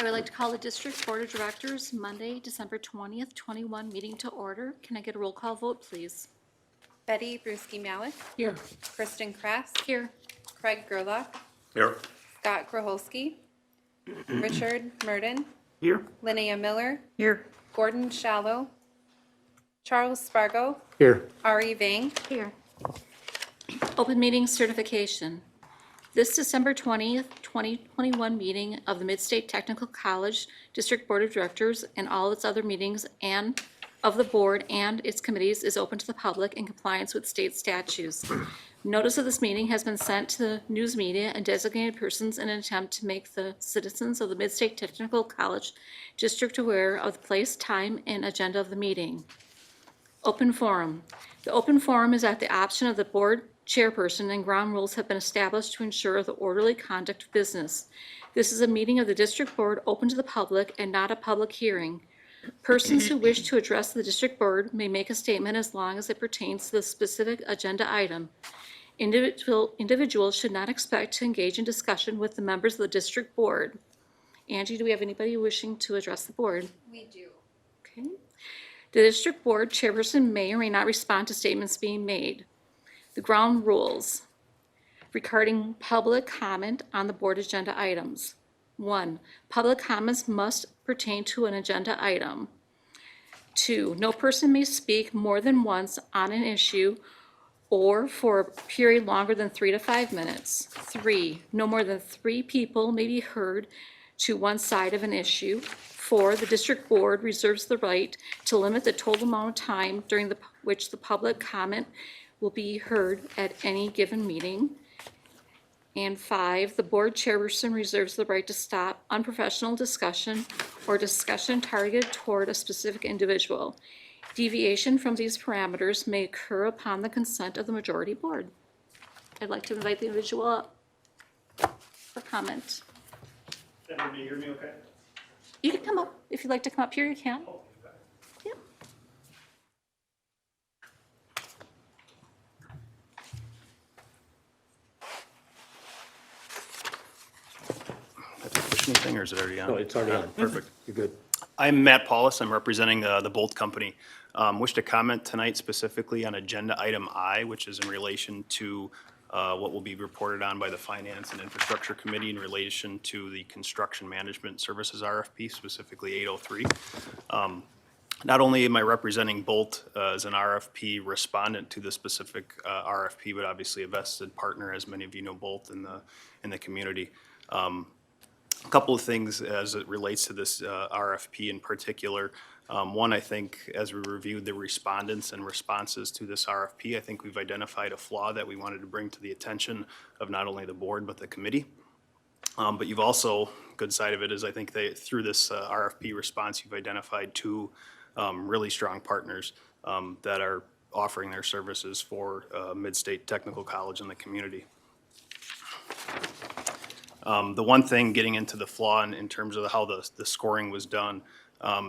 I would like to call the District Board of Directors Monday, December 20th, 21 meeting to order. Can I get a roll call vote, please? Betty Brusky-Malik. Here. Kristen Krass. Here. Craig Gerlach. Here. Scott Groholski. Richard Murden. Here. Linnea Miller. Here. Gordon Shallow. Charles Spargo. Here. Ari Vang. Here. Open meeting certification. This December 20th, 2021 meeting of the Mid-State Technical College District Board of Directors and all its other meetings and of the board and its committees is open to the public in compliance with state statutes. Notice of this meeting has been sent to the news media and designated persons in an attempt to make the citizens of the Mid-State Technical College District aware of the place, time, and agenda of the meeting. Open forum. The open forum is at the option of the board chairperson, and ground rules have been established to ensure the orderly conduct of business. This is a meeting of the district board open to the public and not a public hearing. Persons who wish to address the district board may make a statement as long as it pertains to the specific agenda item. Individuals should not expect to engage in discussion with the members of the district board. Angie, do we have anybody wishing to address the board? We do. Okay. The district board chairperson may or may not respond to statements being made. The ground rules regarding public comment on the board agenda items. 1, public comments must pertain to an agenda item. 2, no person may speak more than once on an issue or for a period longer than 3 to 5 minutes. 3, no more than 3 people may be heard to one side of an issue. 4, the district board reserves the right to limit the total amount of time during which the public comment will be heard at any given meeting. And 5, the board chairperson reserves the right to stop unprofessional discussion or discussion targeted toward a specific individual. Deviation from these parameters may occur upon the consent of the majority board. I'd like to invite the individual up for comment. Can everybody hear me okay? You can come up. If you'd like to come up here, you can. Yep. Have to push anything or is it already on? No, it's already on. Perfect. You're good. I'm Matt Paulus. I'm representing the Bolt Company. Wish to comment tonight specifically on agenda item I, which is in relation to what will be reported on by the Finance and Infrastructure Committee in relation to the Construction Management Services RFP, specifically 803. Not only am I representing Bolt as an RFP respondent to the specific RFP, but obviously a vested partner, as many of you know Bolt in the community. A couple of things as it relates to this RFP in particular. One, I think, as we reviewed the respondents and responses to this RFP, I think we've identified a flaw that we wanted to bring to the attention of not only the board, but the committee. But you've also, good side of it is I think through this RFP response, you've identified 2 really strong partners that are offering their services for Mid-State Technical College in the community. The one thing getting into the flaw in terms of how the scoring was done,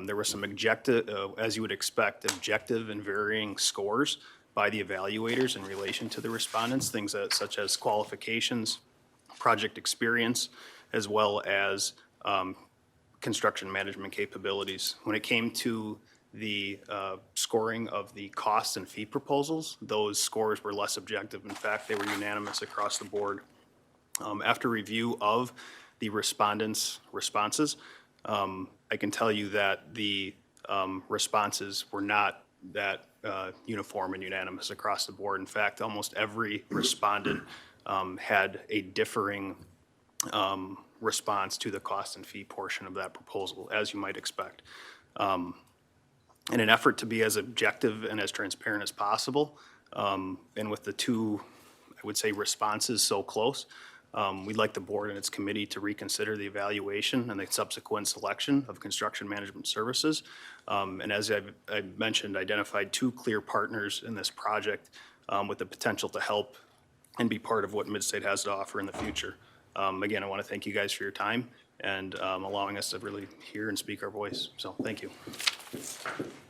there were some objective, as you would expect, objective and varying scores by the evaluators in relation to the respondents, things such as qualifications, project experience, as well as construction management capabilities. When it came to the scoring of the cost and fee proposals, those scores were less objective. In fact, they were unanimous across the board. After review of the respondents' responses, I can tell you that the responses were not that uniform and unanimous across the board. In fact, almost every respondent had a differing response to the cost and fee portion of that proposal, as you might expect. In an effort to be as objective and as transparent as possible, and with the 2, I would say, responses so close, we'd like the board and its committee to reconsider the evaluation and the subsequent selection of construction management services. And as I mentioned, identified 2 clear partners in this project with the potential to help and be part of what Mid-State has to offer in the future. Again, I want to thank you guys for your time and allowing us to really hear and speak our voice. So thank you.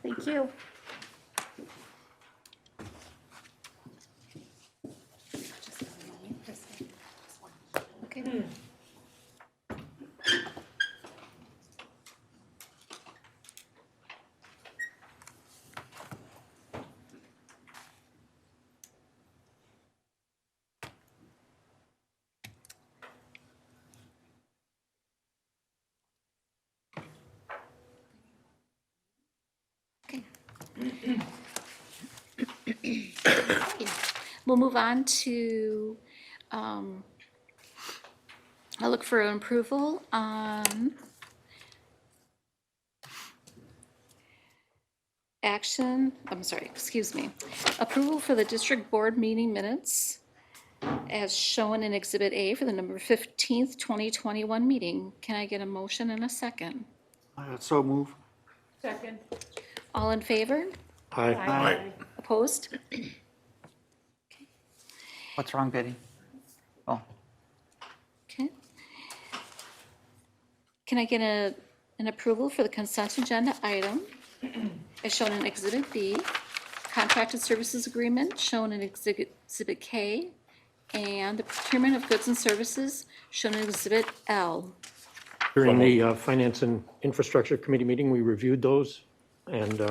Thank you. Okay. We'll move on to, I'll look for an approval on approval for the district board meeting minutes as shown in Exhibit A for the November 15th, 2021 meeting. Can I get a motion and a second? So move. Second. All in favor? Aye. Opposed? What's wrong, Betty? Oh, Okay. Can I get an approval for the consent agenda item as shown in Exhibit B, contracted services agreement shown in Exhibit K, and the procurement of goods and services shown in Exhibit L? During the Finance and Infrastructure Committee meeting, we reviewed those and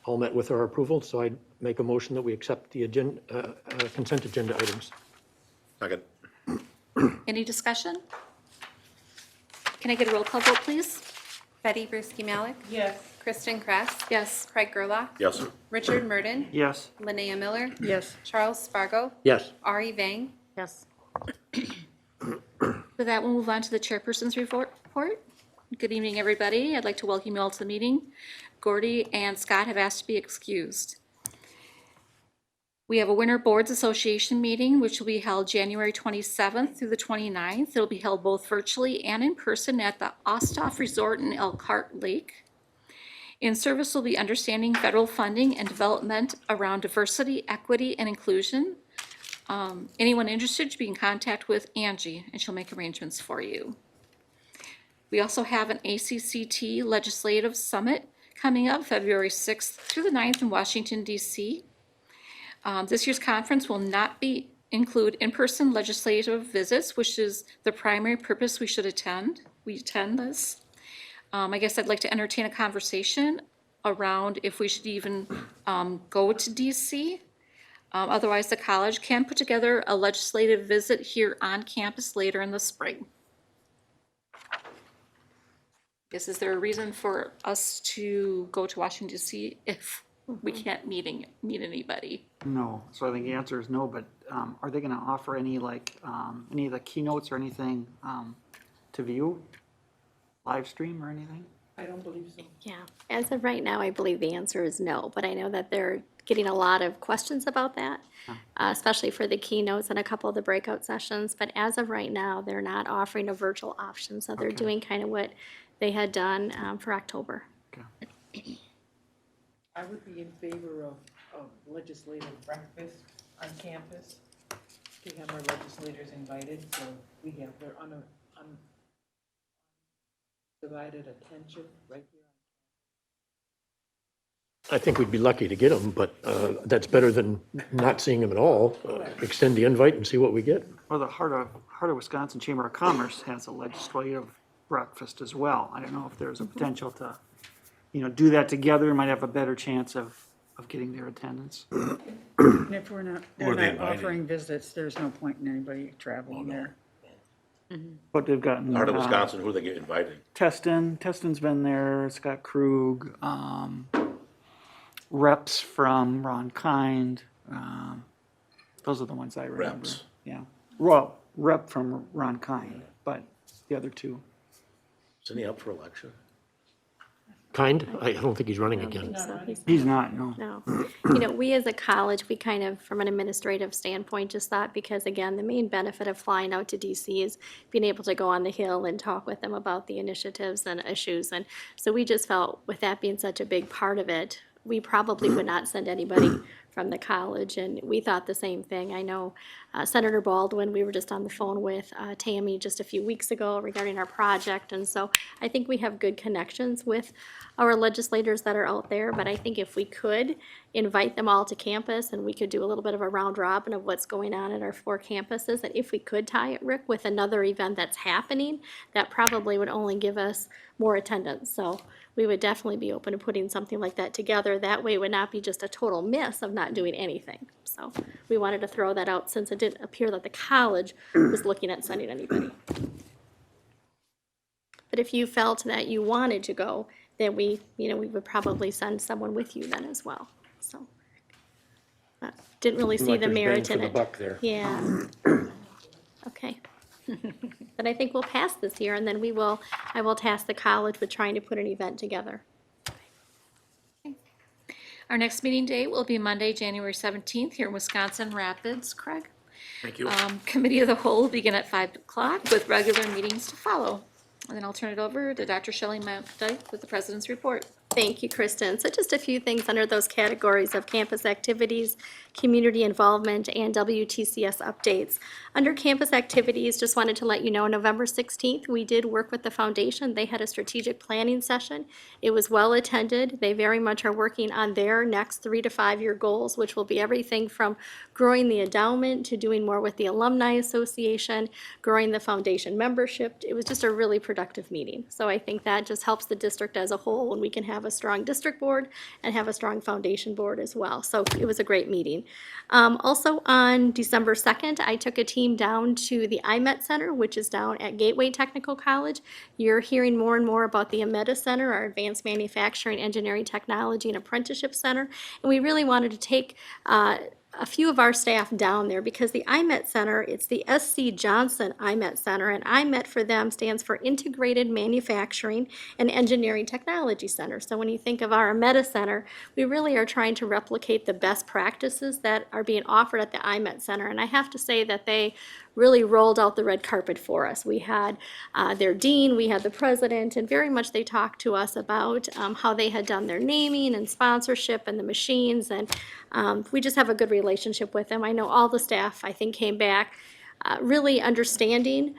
all met with our approval, so I'd make a motion that we accept the consent agenda items. Second. Any discussion? Can I get a roll call vote, please? Betty Brusky Malik, Yes. Kristen Kress, Yes. Craig Gerlach, Yes. Richard Murden, yes. Linnea Miller, Yes. Charles Spargo, Yes. Ari Vang, Yes. With that, we'll move on to the chairperson's report. Good evening, everybody. I'd like to welcome you all to the meeting. Gordy and Scott have asked to be excused. We have a Winter Boards Association meeting, which will be held January 27th through the 29th. It'll be held both virtually and in person at the Osthoff Resort in Elkhart Lake. In service will be understanding federal funding and development around diversity, equity, and inclusion. Anyone interested should be in contact with Angie, and she'll make arrangements for you. We also have an ACCT Legislative Summit coming up February 6th through the 9th in Washington, D.C. This year's conference will not include in-person legislative visits, which is the primary purpose we attend this. I guess I'd like to entertain a conversation around if we should even go to DC. Otherwise, the college can put together a legislative visit here on campus later in the spring. Is there a reason for us to go to Washington, D.C. if we can't meet anybody? No, so I think the answer is no, but are they gonna offer any, like, any of the keynotes or anything to view? Live stream or anything? I don't believe so. Yeah, as of right now, I believe the answer is no, but I know that they're getting a lot of questions about that, especially for the keynotes and a couple of the breakout sessions. But as of right now, they're not offering a virtual option, so they're doing kind of what they had done for October. Okay. I would be in favor of legislative breakfast on campus to have our legislators invited, so we have their undivided attention right here. I think we'd be lucky to get them, but that's better than not seeing them at all. Extend the invite and see what we get. Well, the Heart of Wisconsin Chamber of Commerce has a legislative breakfast as well. I don't know if there's a potential to, do that together. We might have a better chance of getting their attendance. And if they're are they not inviting? offering visits, there's no point in anybody traveling there. But they've gotten. Heart of Wisconsin, who they get invited? Teston's been there, Scott Krug, reps from Ron Kind. Those are the ones I remember. Reps. Yeah. Well, rep from Ron Kind, but the other two. Isn't he up for election? Kind? I don't think he's running again. So He's not, no. No. We as a college, we kind of, from an administrative standpoint, just thought, because again, the main benefit of flying out to DC is being able to go on the Hill and talk with them about the initiatives and issues. And so we just felt, with that being such a big part of it, we probably would not send anybody from the college, and we thought the same thing. I know Senator Baldwin, we were just on the phone with Tammy just a few weeks ago regarding our project, and so I think we have good connections with our legislators that are out there, but I think if we could invite them all to campus and we could do a little bit of a round robin of what's going on at our 4 campuses, and if we could tie it, Rick, with another event that's happening, that probably would only give us more attendance. So we would definitely be open to putting something like that together. That way it would not be just a total miss of not doing anything. So we wanted to throw that out since it didn't appear that the college was looking at sending anybody. But if you felt that you wanted to go, then we would probably send someone with you then as well. So Didn't really see Like the there's bang merit for in the it. buck there. Yeah. Okay. But I think we'll pass this year, and then I will task the college with trying to put an event together. Our next meeting date will be Monday, January 17th, here in Wisconsin Rapids. Craig? Thank you. Committee of the Whole will begin at 5 o'clock with regular meetings to follow. And then I'll turn it over to Dr. Shelley Dyke with the President's Report. Thank you, Kristen. So just a few things under those categories of campus activities, community involvement, and WTCS updates. Under campus activities, just wanted to let you know, November 16th, we did work with the foundation. They had a strategic planning session. It was well attended. They very much are working on their next 3 to 5 year goals, which will be everything from growing the endowment to doing more with the Alumni Association, growing the foundation membership. It was just a really productive meeting. So I think that just helps the district as a whole, and we can have a strong district board and have a strong foundation board as well. So it was a great meeting. Also on December 2nd, I took a team down to the IMET Center, which is down at Gateway Technical College. You're hearing more and more about the AMETA Center, our Advanced Manufacturing, Engineering, Technology, and Apprenticeship Center. And we really wanted to take a few of our staff down there because the IMET Center, it's the SC Johnson IMET Center, and IMET for them stands for Integrated Manufacturing and Engineering Technology Center. So when you think of our AMETA Center, we really are trying to replicate the best practices that are being offered at the IMET Center. And I have to say that they really rolled out the red carpet for us. We had their dean, we had the president, and very much they talked to us about how they had done their naming and sponsorship and the machines, and we just have a good relationship with them. I know all the staff, I think, came back really understanding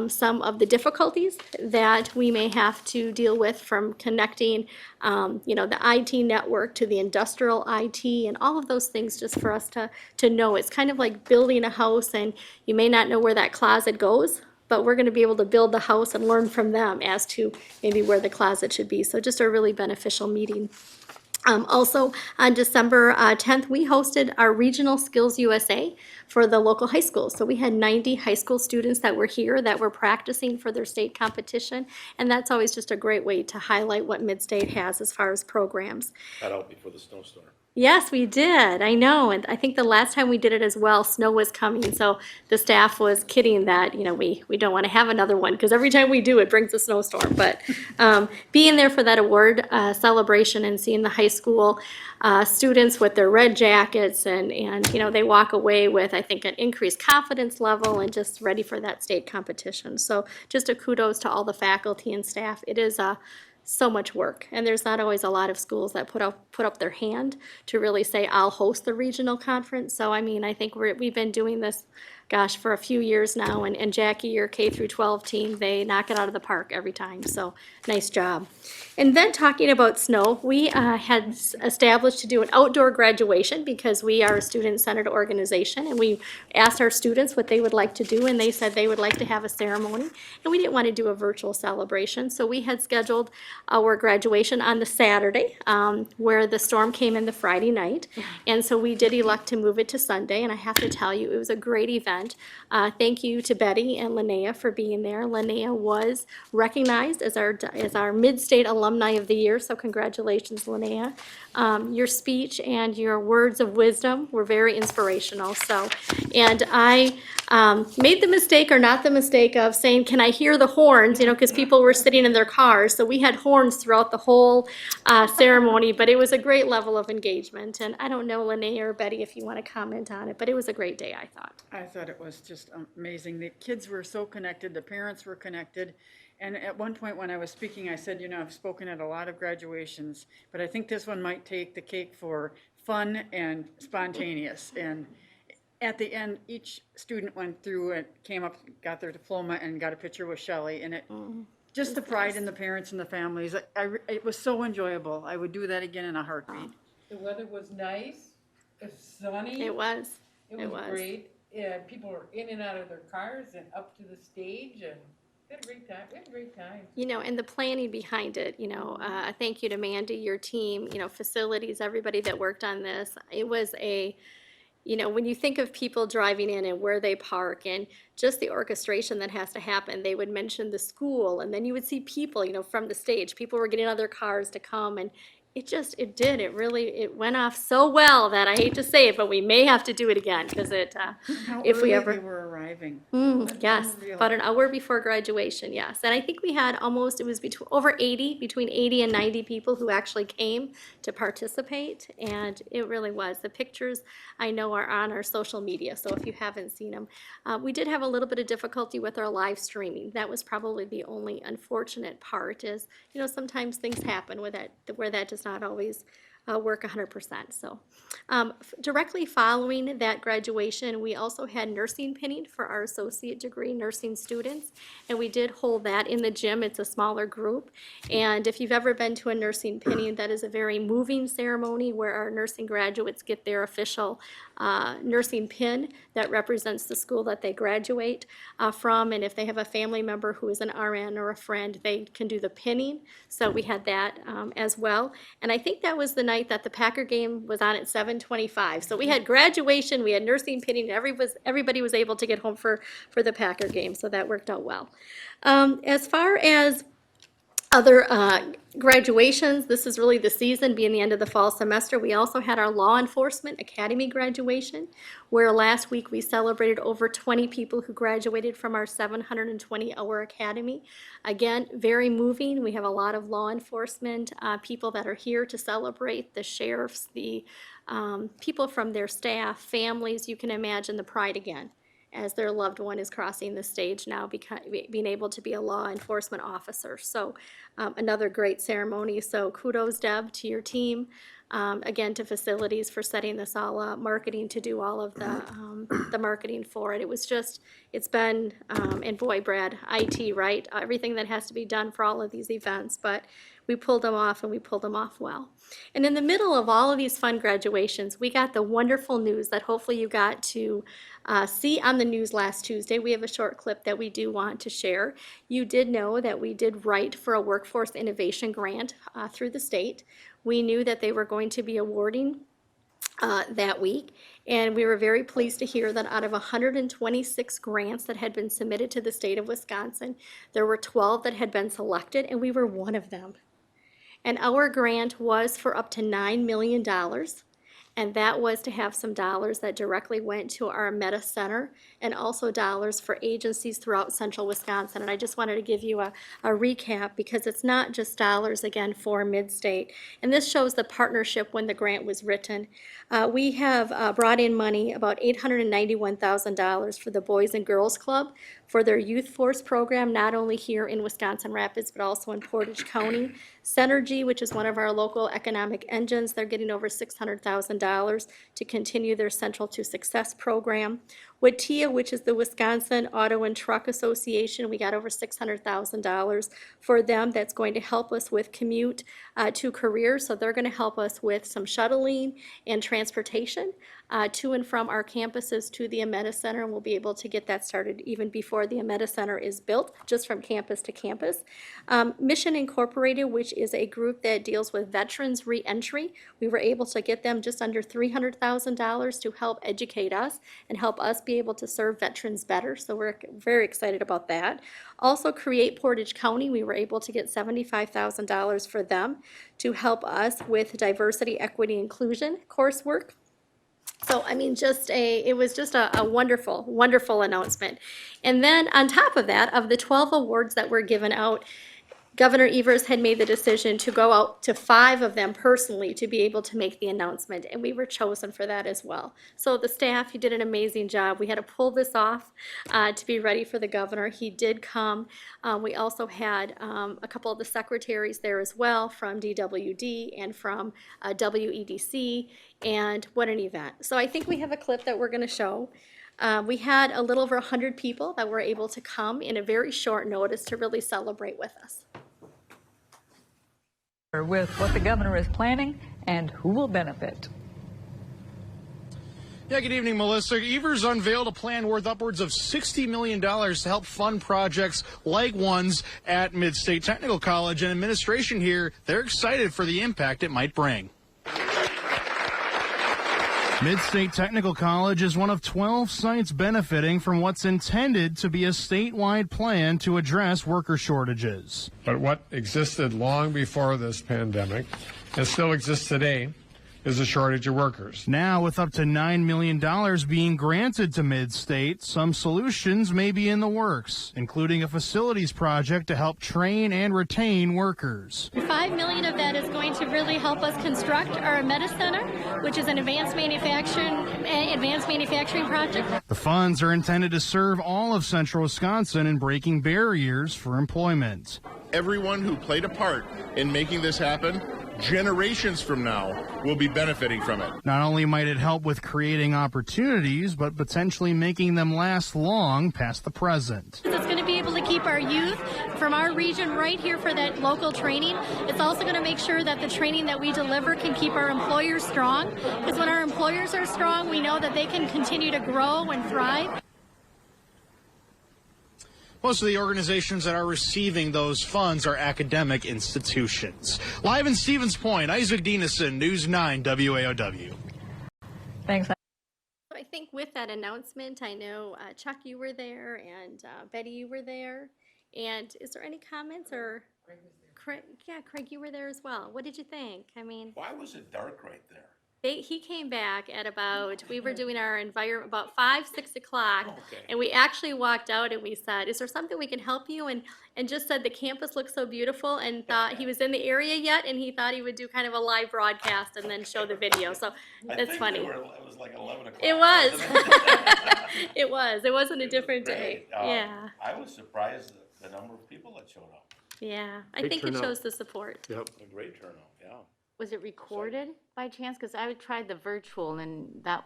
some of the difficulties that we may have to deal with from connecting, the IT network to the industrial IT and all of those things, just for us to know. It's kind of like building a house, and you may not know where that closet goes, but we're going to be able to build the house and learn from them as to maybe where the closet should be. So just a really beneficial meeting. Also, on December 10th, we hosted our Regional Skills USA for the local high schools. So we had 90 high school students that were here that were practicing for their state competition, and that's always just a great way to highlight what Midstate has as far as programs. Got out before the snowstorm. Yes, we did. I know. And I think the last time we did it as well, snow was coming. So the staff was kidding that, we don't want to have another one because every time we do, it brings a snowstorm. But being there for that award celebration and seeing the high school students with their red jackets and they walk away with, I think, an increased confidence level and just ready for that state competition. So just a kudos to all the faculty and staff. It is so much work, and there's not always a lot of schools that put up their hand to really say, I'll host the regional conference. So I think we've been doing this, gosh, for a few years now, and Jackie, your K through 12 team, they knock it out of the park every time, so nice job. And then talking about snow, we had established to do an outdoor graduation because we are a student-centered organization, and we asked our students what they would like to do, and they said they would like to have a ceremony, and we didn't want to do a virtual celebration, so we had scheduled our graduation on the Saturday, where the storm came in the Friday night, and so we did elect to move it to Sunday, and I have to tell you, it was a great event. Thank you to Betty and Linnea for being there. Linnea was recognized as our Mid-State Alumni of the Year, so congratulations, Linnea. Your speech and your words of wisdom were very inspirational. And I made the mistake, or not the mistake, of saying, can I hear the horns, because people were sitting in their cars, so we had horns throughout the whole ceremony, but it was a great level of engagement. And I don't know, Linnea or Betty, if you want to comment on it, but it was a great day, I thought. I thought it was just amazing. The kids were so connected, the parents were connected. And at one point when I was speaking, I said, I've spoken at a lot of graduations, but I think this one might take the cake for fun and spontaneous. And at the end, each student went through and came up, got their diploma, and got a picture with Shelley. And just the pride in the parents and the families. It was so enjoyable. I would do that again in a heartbeat. The weather was nice, it was sunny. It was. It was great. Yeah, people were in and out of their cars and up to the stage, and we had a great time. We had a great time. And the planning behind it, thank you to Mandy, your team, facilities, everybody that worked on this. It was when you think of people driving in and where they park and just the orchestration that has to happen, they would mention the school, and then you would see people, from the stage. People were getting out of their cars to come, and It did. It went off so well that I hate to say it, but we may have to do it again because How if we early ever. they were arriving. Yes, Unreal. about an hour before graduation, yes. And I think we had it was between 80 and 90 people who actually came to participate. And it really was. The pictures I know are on our social media, so if you haven't seen them. We did have a little bit of difficulty with our live streaming. That was probably the only unfortunate part is, sometimes things happen where that does not always work 100%. So directly following that graduation, we also had nursing pinning for our associate degree nursing students, and we did hold that in the gym. It's a smaller group, and if you've ever been to a nursing pinning, that is a very moving ceremony where our nursing graduates get their official nursing pin that represents the school that they graduate from, and if they have a family member who is an RN or a friend, they can do the pinning. So we had that as well, and I think that was the night that the Packer game was on at 7:25. So we had graduation, we had nursing pinning, and everybody was able to get home for the Packer game, so that worked out well. As far as other graduations, this is really the season, being the end of the fall semester. We also had our Law Enforcement Academy graduation, where last week we celebrated over 20 people who graduated from our 720-hour academy. Again, very moving. We have a lot of law enforcement people that are here to celebrate, the sheriffs, the people from their staff, families. You can imagine the pride again as their loved one is crossing the stage now, being able to be a law enforcement officer. So another great ceremony. So kudos, Deb, to your team. Again, to facilities for setting this all up, marketing to do all of the marketing for it. It's been, and boy, Brad, IT, right? Everything that has to be done for all of these events, but we pulled them off, and we pulled them off well. And in the middle of all of these fun graduations, we got the wonderful news that hopefully you got to see on the news last Tuesday. We have a short clip that we do want to share. You did know that we did write for a workforce innovation grant through the state. We knew that they were going to be awarding that week, and we were very pleased to hear that out of 126 grants that had been submitted to the state of Wisconsin, there were 12 that had been selected, and we were one of them. And our grant was for up to $9 million, and that was to have some dollars that directly went to our Meta Center and also dollars for agencies throughout central Wisconsin. And I just wanted to give you a recap because it's not just dollars, again, for Mid-State. And this shows the partnership when the grant was written. We have brought in money, about $891,000 for the Boys and Girls Club for their Youth Force program, not only here in Wisconsin Rapids, but also in Portage County. Synergy, which is one of our local economic engines, they're getting over $600,000 to continue their Central to Success program. WTIA, which is the Wisconsin Auto and Truck Association, we got over $600,000 for them. That's going to help us with commute to career. So they're going to help us with some shuttling and transportation to and from our campuses to the Ameta Center, and we'll be able to get that started even before the Ameta Center is built, just from campus to campus. Mission Incorporated, which is a group that deals with veterans re-entry, we were able to get them just under $300,000 to help educate us and help us be able to serve veterans better, so we're very excited about that. Also, Create Portage County, we were able to get $75,000 for them to help us with diversity, equity, inclusion coursework. So, I mean, it was just a wonderful, wonderful announcement. And then on top of that, of the 12 awards that were given out, Governor Evers had made the decision to go out to 5 of them personally to be able to make the announcement, and we were chosen for that as well. So the staff, you did an amazing job. We had to pull this off to be ready for the governor. He did come. We also had a couple of the secretaries there as well from DWD and from WEDC, and what an event. So I think we have a clip that we're going to show. We had a little over 100 people that were able to come in a very short notice to really celebrate with us. With what the governor is planning and who will benefit. Yeah, good evening, Melissa. Evers unveiled a plan worth upwards of $60 million to help fund projects like ones at Mid-State Technical College, and administration here, they're excited for the impact it might bring. Mid-State Technical College is one of 12 sites benefiting from what's intended to be a statewide plan to address worker shortages. But what existed long before this pandemic and still exists today is a shortage of workers. Now, with up to $9 million being granted to Mid-State, some solutions may be in the works, including a facilities project to help train and retain workers. $5 million of that is going to really help us construct our Meta Center, which is an advanced manufacturing project. The funds are intended to serve all of central Wisconsin in breaking barriers for employment. Everyone who played a part in making this happen, generations from now, will be benefiting from it. Not only might it help with creating opportunities, but potentially making them last long past the present. It's going to be able to keep our youth from our region right here for that local training. It's also going to make sure that the training that we deliver can keep our employers strong, because when our employers are strong, we know that they can continue to grow and thrive. Most of the organizations that are receiving those funds are academic institutions. Live in Stevens Point, Isaac Dienison, News 9 WAOW. Thanks. I think with that announcement, I know Chuck, you were there, and Betty, you were there. And is there any comments or? Craig, yeah, Craig, you were there as well. What did you think? I mean, Why was it dark right there? he came back at about, we were doing our environment about 5, 6 o'clock. Okay. And we actually walked out and we said, is there something we can help you? And just said the campus looks so beautiful, and thought he was in the area yet, and he thought he would do kind of a live broadcast and then show the video. So that's funny. It was like 11 o'clock. It was. It It wasn't a was different day. great. Yeah. I was surprised at the number of people that showed up. Yeah. I Great think it turnout. shows the support. Yep. A great turnout, yeah. Was it recorded by chance? Because I would try the virtual and that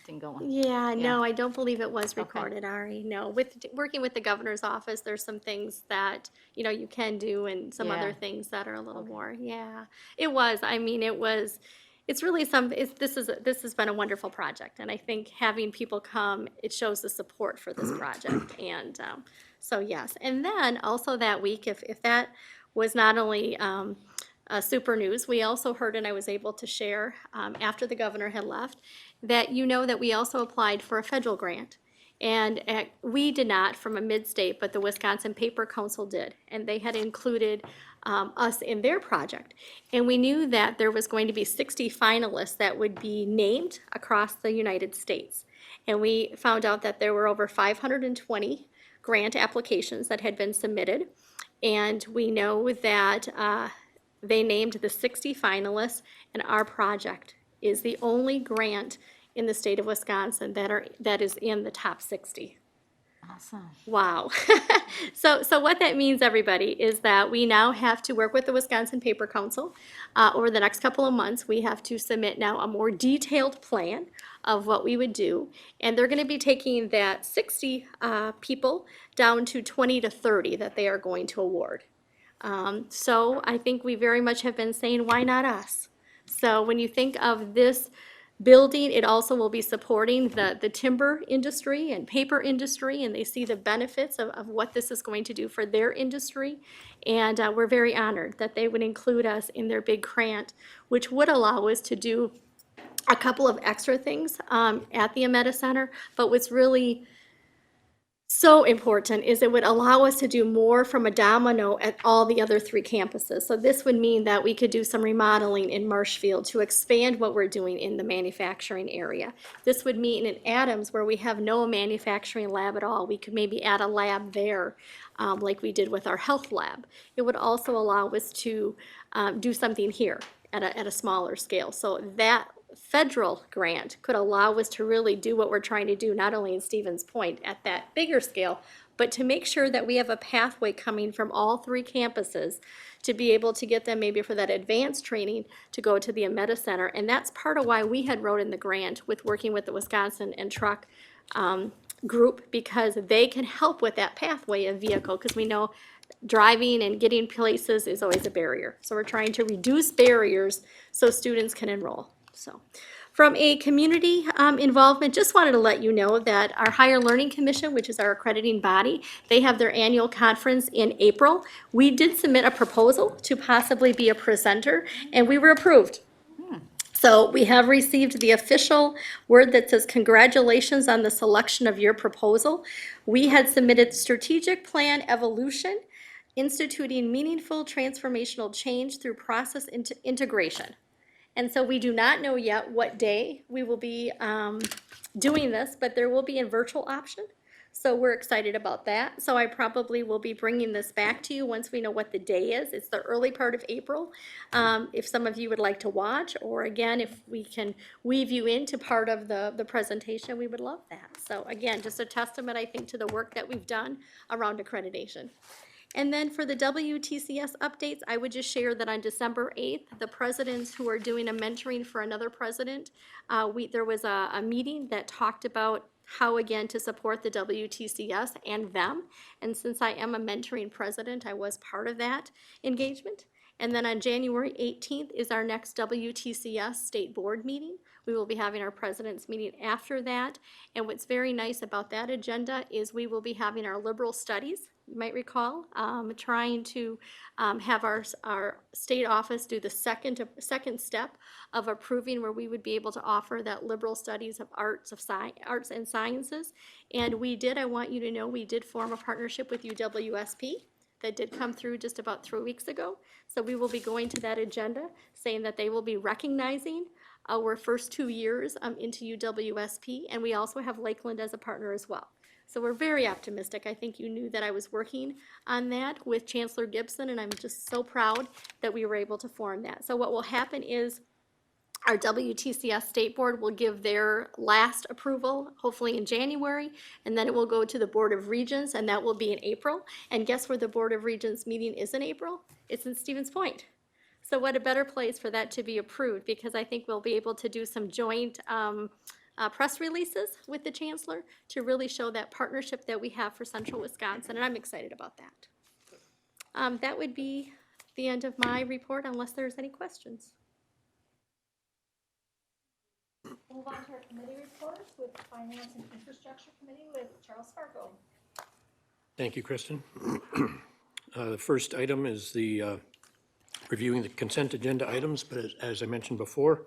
didn't go on. Yeah, no, I don't believe it was recorded, Ari. No, with working with the governor's office, there's some things that, you can do, and some other Yeah. things that are a little more, yeah. It was, I mean, it's really this has been a wonderful project, and I think having people come, it shows the support for this project, and so yes. And then also that week, if that was not only super news, we also heard, and I was able to share after the governor had left, that that we also applied for a federal grant. And we did not from a mid-state, but the Wisconsin Paper Council did. And they had included us in their project. And we knew that there was going to be 60 finalists that would be named across the United States. And we found out that there were over 520 grant applications that had been submitted. And we know that they named the 60 finalists, and our project is the only grant in the state of Wisconsin that is in the top 60. Awesome. Wow. So what that means, everybody, is that we now have to work with the Wisconsin Paper Council. Over the next couple of months, we have to submit now a more detailed plan of what we would do. And they're going to be taking that 60 people down to 20 to 30 that they are going to award. So I think we very much have been saying, why not us? So when you think of this building, it also will be supporting the timber industry and paper industry, and they see the benefits of what this is going to do for their industry. And we're very honored that they would include us in their big grant, which would allow us to do a couple of extra things at the Meta Center. But what's really so important is it would allow us to do more from a domino at all the other 3 campuses. So this would mean that we could do some remodeling in Marshfield to expand what we're doing in the manufacturing area. This would mean in Adams, where we have no manufacturing lab at all, we could maybe add a lab there like we did with our health lab. It would also allow us to do something here at a smaller scale. So that federal grant could allow us to really do what we're trying to do, not only in Stevens Point at that bigger scale, but to make sure that we have a pathway coming from all 3 campuses to be able to get them maybe for that advanced training to go to the Meta Center. And that's part of why we had wrote in the grant with working with the Wisconsin and Truck group, because they can help with that pathway of vehicle, because we know driving and getting places is always a barrier. So we're trying to reduce barriers so students can enroll. So from a community involvement, just wanted to let you know that our Higher Learning Commission, which is our accrediting body, they have their annual conference in April. We did submit a proposal to possibly be a presenter, and we were approved. So we have received the official word that says congratulations on the selection of your proposal. We had submitted strategic plan evolution, instituting meaningful transformational change through process integration. And so we do not know yet what day we will be doing this, but there will be a virtual option. So we're excited about that. So I probably will be bringing this back to you once we know what the day is. It's the early part of April. If some of you would like to watch, or again, if we can weave you into part of the presentation, we would love that. So again, just a testament, I think, to the work that we've done around accreditation. And then for the WTCS updates, I would just share that on December 8th, the presidents who are doing a mentoring for another president, there was a meeting that talked about how, again, to support the WTCS and them. And since I am a mentoring president, I was part of that engagement. And then on January 18th is our next WTCS state board meeting. We will be having our president's meeting after that. And what's very nice about that agenda is we will be having our liberal studies, you might recall, trying to have our state office do the second step of approving, where we would be able to offer that liberal studies of arts and sciences. And I want you to know, we did form a partnership with UWSP. That did come through just about 3 weeks ago. So we will be going to that agenda, saying that they will be recognizing our first 2 years into UWSP, and we also have Lakeland as a partner as well. So we're very optimistic. I think you knew that I was working on that with Chancellor Gibson, and I'm just so proud that we were able to form that. So what will happen is our WTCS State Board will give their last approval, hopefully in January, and then it will go to the Board of Regents, and that will be in April. And guess where the Board of Regents meeting is in April? It's in Stevens Point. So what a better place for that to be approved, because I think we'll be able to do some joint press releases with the Chancellor to really show that partnership that we have for Central Wisconsin, and I'm excited about that. That would be the end of my report, unless there's any questions. Move on to our committee reports with Finance and Infrastructure Committee with Charles Fargo. Thank you, Kristen. The first item is the reviewing the consent agenda items, but as I mentioned before,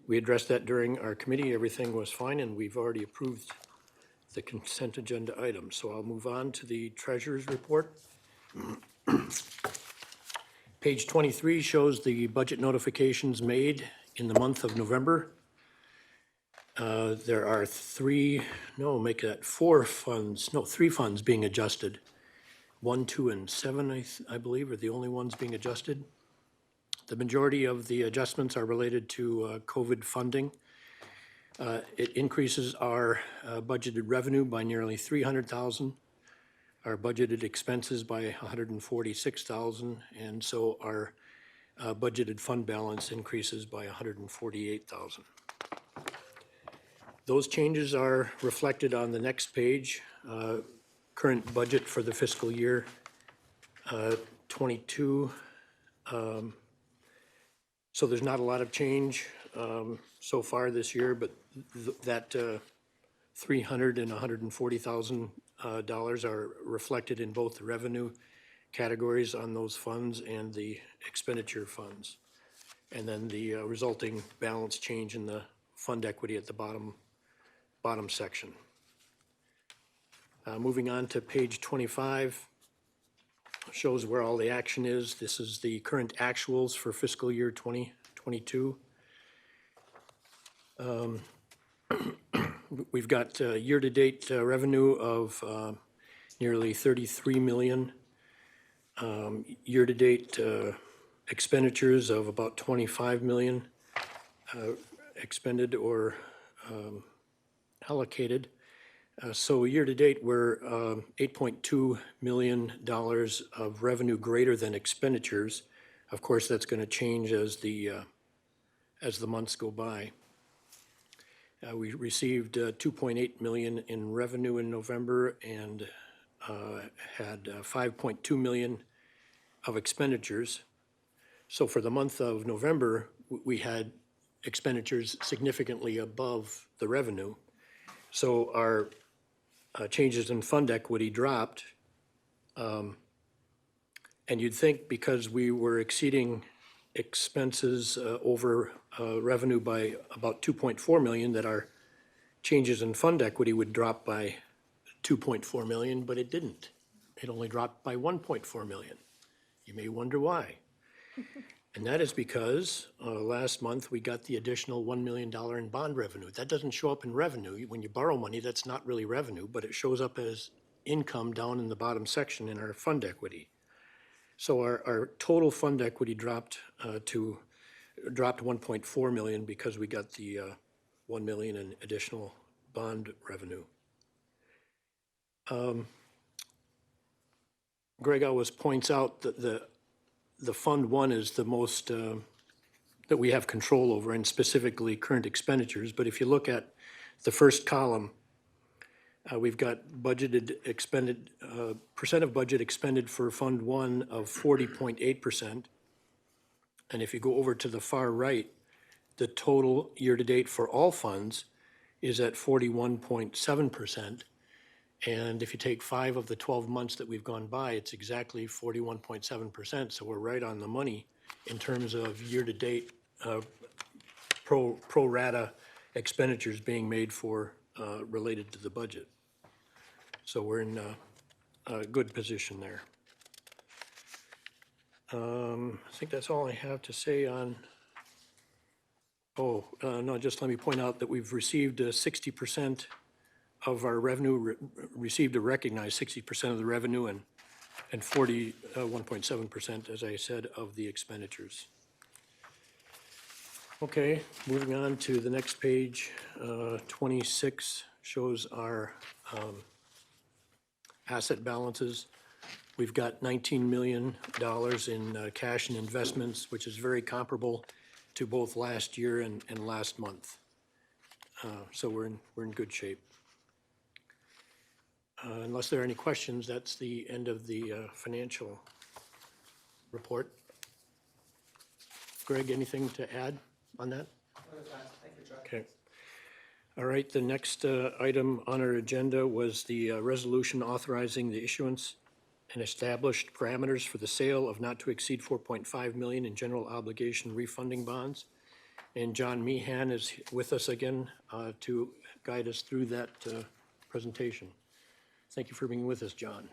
we addressed that during our committee. Everything was fine, and we've already approved the consent agenda items. So I'll move on to the treasurer's report. Page 23 shows the budget notifications made in the month of November. There are three funds being adjusted. 1, 2, and 7, I believe, are the only ones being adjusted. The majority of the adjustments are related to COVID funding. It increases our budgeted revenue by nearly $300,000, our budgeted expenses by $146,000, and so our budgeted fund balance increases by $148,000. Those changes are reflected on the next page. Current budget for the fiscal year 22. So there's not a lot of change so far this year, but that $300,000 and $140,000 are reflected in both the revenue categories on those funds and the expenditure funds. And then the resulting balance change in the fund equity at the bottom section. Moving on to page 25, shows where all the action is. This is the current actuals for fiscal year 2022. We've got year-to-date revenue of nearly $33 million. Year-to-date expenditures of about $25 million expended or allocated. So year-to-date, we're $8.2 million of revenue greater than expenditures. Of course, that's going to change as the months go by. We received $2.8 million in revenue in November and had $5.2 million of expenditures. So for the month of November, we had expenditures significantly above the revenue. So our changes in fund equity dropped. And you'd think because we were exceeding expenses over revenue by about 2.4 million, that our changes in fund equity would drop by 2.4 million, but it didn't. It only dropped by 1.4 million. You may wonder why. And that is because last month we got the additional $1 million in bond revenue. That doesn't show up in revenue. When you borrow money, that's not really revenue, but it shows up as income down in the bottom section in our fund equity. So our total fund equity dropped 1.4 million because we got the 1 million in additional bond revenue. Greg always points out that the Fund 1 is the most that we have control over, and specifically current expenditures. But if you look at the first column, we've got percent of budget expended for Fund 1 of 40.8%. And if you go over to the far right, the total year-to-date for all funds is at 41.7%. And if you take 5 of the 12 months that we've gone by, it's exactly 41.7%. So we're right on the money in terms of year-to-date pro rata expenditures being made for related to the budget. So we're in a good position there. I think that's all I have to say on, no, just let me point out that we've received 60% of our revenue, received or recognized 60% of the revenue, and 41.7%, as I said, of the expenditures. Okay, moving on to the next page, 26 shows our asset balances. We've got $19 million in cash and investments, which is very comparable to both last year and last month. So we're in good shape. Unless there are any questions, that's the end of the financial report. Greg, anything to add on that? Thank you, Chuck. Okay. All right, the next item on our agenda was the resolution authorizing the issuance and established parameters for the sale of not to exceed 4.5 million in general obligation refunding bonds. And John Meehan is with us again to guide us through that presentation. Thank you for being with us, John.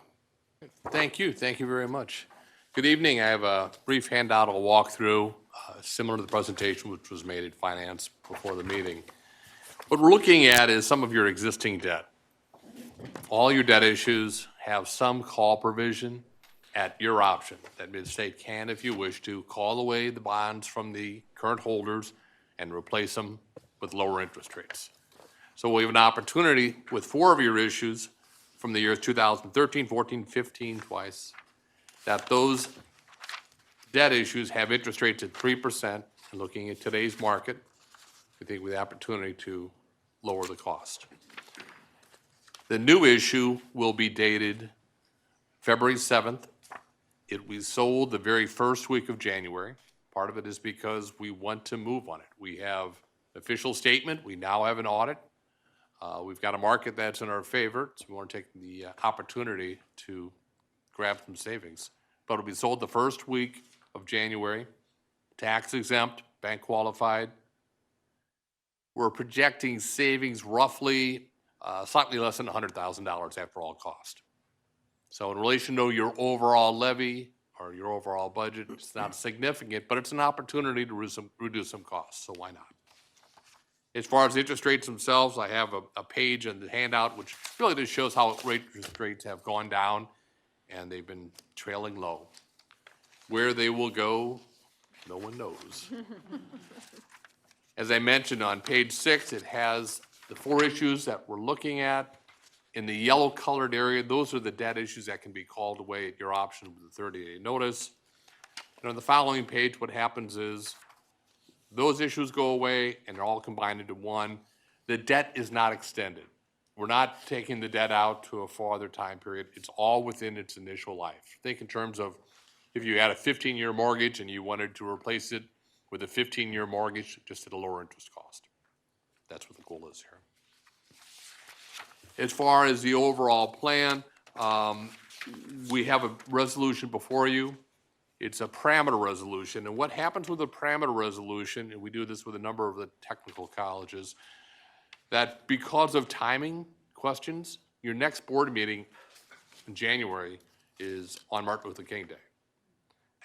Thank you. Thank you very much. Good evening. I have a brief handout I'll walk through, similar to the presentation which was made at Finance before the meeting. What we're looking at is some of your existing debt. All your debt issues have some call provision at your option. That means the state can, if you wish to, call away the bonds from the current holders and replace them with lower interest rates. So we have an opportunity with 4 of your issues from the years 2013, 14, 15 twice, that those debt issues have interest rates at 3%. And looking at today's market, we think we have the opportunity to lower the cost. The new issue will be dated February 7th. It was sold the very first week of January. Part of it is because we want to move on it. We have official statement. We now have an audit. We've got a market that's in our favor, so we want to take the opportunity to grab some savings. But it'll be sold the first week of January, tax exempt, bank qualified. We're projecting savings roughly slightly less than $100,000 after all cost. So in relation to your overall levy or your overall budget, it's not significant, but it's an opportunity to reduce some costs, so why not? As far as the interest rates themselves, I have a page in the handout which really just shows how interest rates have gone down and they've been trailing low. Where they will go, no one knows. As I mentioned on page 6, it has the 4 issues that we're looking at. In the yellow colored area, those are the debt issues that can be called away at your option with a 30-day notice. And on the following page, what happens is those issues go away and they're all combined into one. The debt is not extended. We're not taking the debt out to a farther time period. It's all within its initial life. Think in terms of if you had a 15-year mortgage and you wanted to replace it with a 15-year mortgage just at a lower interest cost. That's what the goal is here. As far as the overall plan, we have a resolution before you. It's a parameter resolution, and what happens with a parameter resolution, and we do this with a number of the technical colleges, that because of timing questions, your next board meeting in January is on Martin Luther King Day,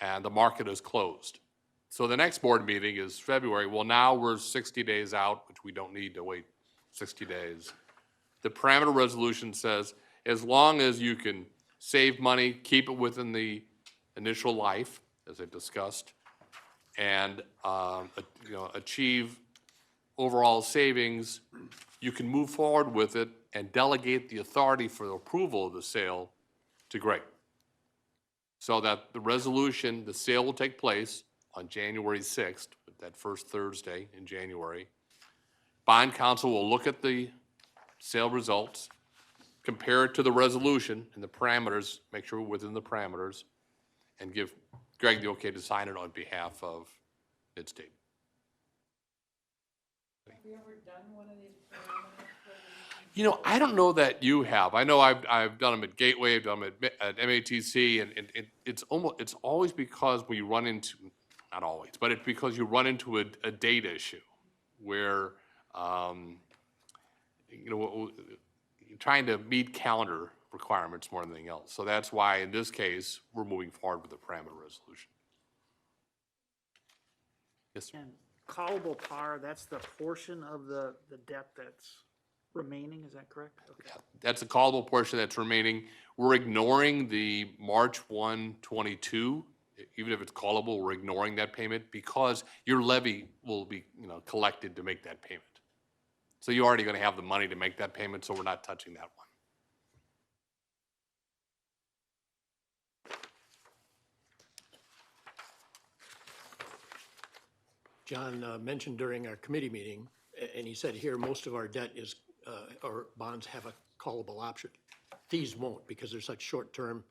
and the market is closed. So the next board meeting is February. Well, now we're 60 days out, which we don't need to wait 60 days. The parameter resolution says, as long as you can save money, keep it within the initial life, as I discussed, and achieve overall savings, you can move forward with it and delegate the authority for the approval of the sale to Greg. So that the resolution, the sale will take place on January 6th, that first Thursday in January. Bond counsel will look at the sale results, compare it to the resolution and the parameters, make sure we're within the parameters, and give Greg the okay to sign it on behalf of Mid-State. Have you ever done one of these parameters? You know, I don't know that you have. I know I've done them at Gateway, I've done them at MATC, and it's always because we run into, not always, but it's because you run into a data issue where, you're trying to meet calendar requirements more than anything else. So that's why, in this case, we're moving forward with the parameter resolution. Yes, sir. And callable par, that's the portion of the debt that's remaining, is that correct? Okay. That's a callable portion that's remaining. We're ignoring the March 1, 22, even if it's callable, we're ignoring that payment because your levy will be, collected to make that payment. So you're already going to have the money to make that payment, so we're not touching that one. John mentioned during our committee meeting, and he said here, most of our debt is, or bonds have a callable option. These won't because they're such short term.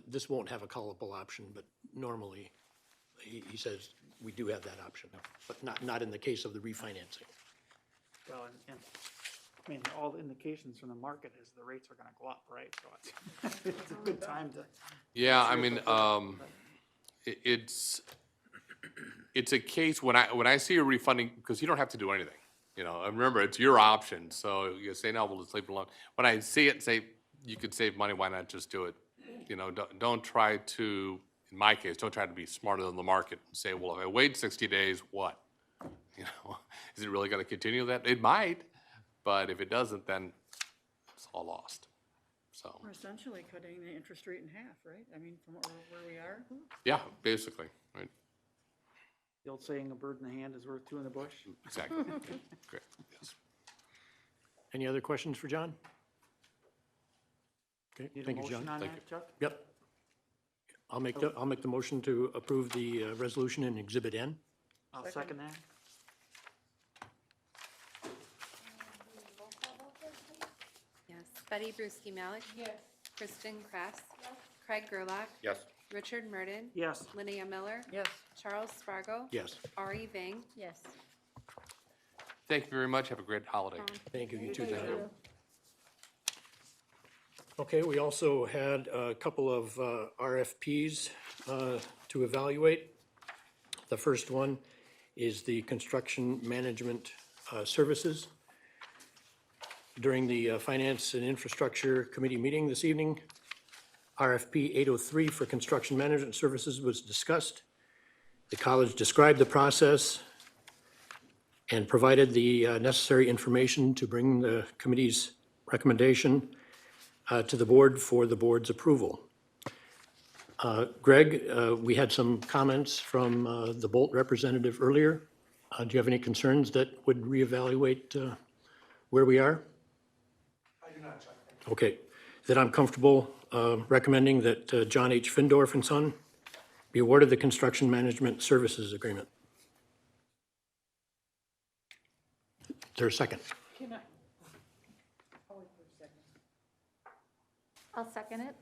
This won't have a callable option, but normally, he says we do have that option, but not in the case of the refinancing. Well, and I mean, all the indications from the market is the rates are gonna go up, right? So it's a good time to. Yeah, I mean, it's a case when I see a refunding, because you don't have to do anything. And remember, it's your option, so you say, no, we'll just leave it alone. When I see it and say, you could save money, why not just do it? Don't try to, in my case, don't try to be smarter than the market and say, well, if I wait 60 days, what? Is it really gonna continue that? It might, but if it doesn't, then it's all lost, so. We're essentially cutting the interest rate in half, right? I mean, from where we are. Yeah, basically, right, The old saying, a bird in the hand is worth two in the bush. exactly. Great, yes. Any other questions for John? Okay, Need a thank you, John. motion on Thank that, Chuck? Yep. I'll make the motion to approve the resolution in Exhibit N. I'll second that. Yes. Betty Bruschi Malik. Yes. Kristen Kress. Craig Gerlach. Yes. Richard Merden. Yes. Linnea Miller. Yes. Charles Spargo. Yes. Ari Vang. Yes. Thank you very much, have a great holiday. Thank you, you too, John. Okay, we also had a couple of RFPs to evaluate. The first one is the Construction Management Services. During the Finance and Infrastructure Committee meeting this evening, RFP 803 for Construction Management Services was discussed. The college described the process and provided the necessary information to bring the committee's recommendation to the board for the board's approval. Greg, we had some comments from the Bolt representative earlier. Do you have any concerns that would reevaluate where we are? I do not, Chuck. Okay, then I'm comfortable recommending that John H. Findorf and Son be awarded the Construction Management Services Agreement. Is there a second? Can I? I'll wait for a second. I'll second it.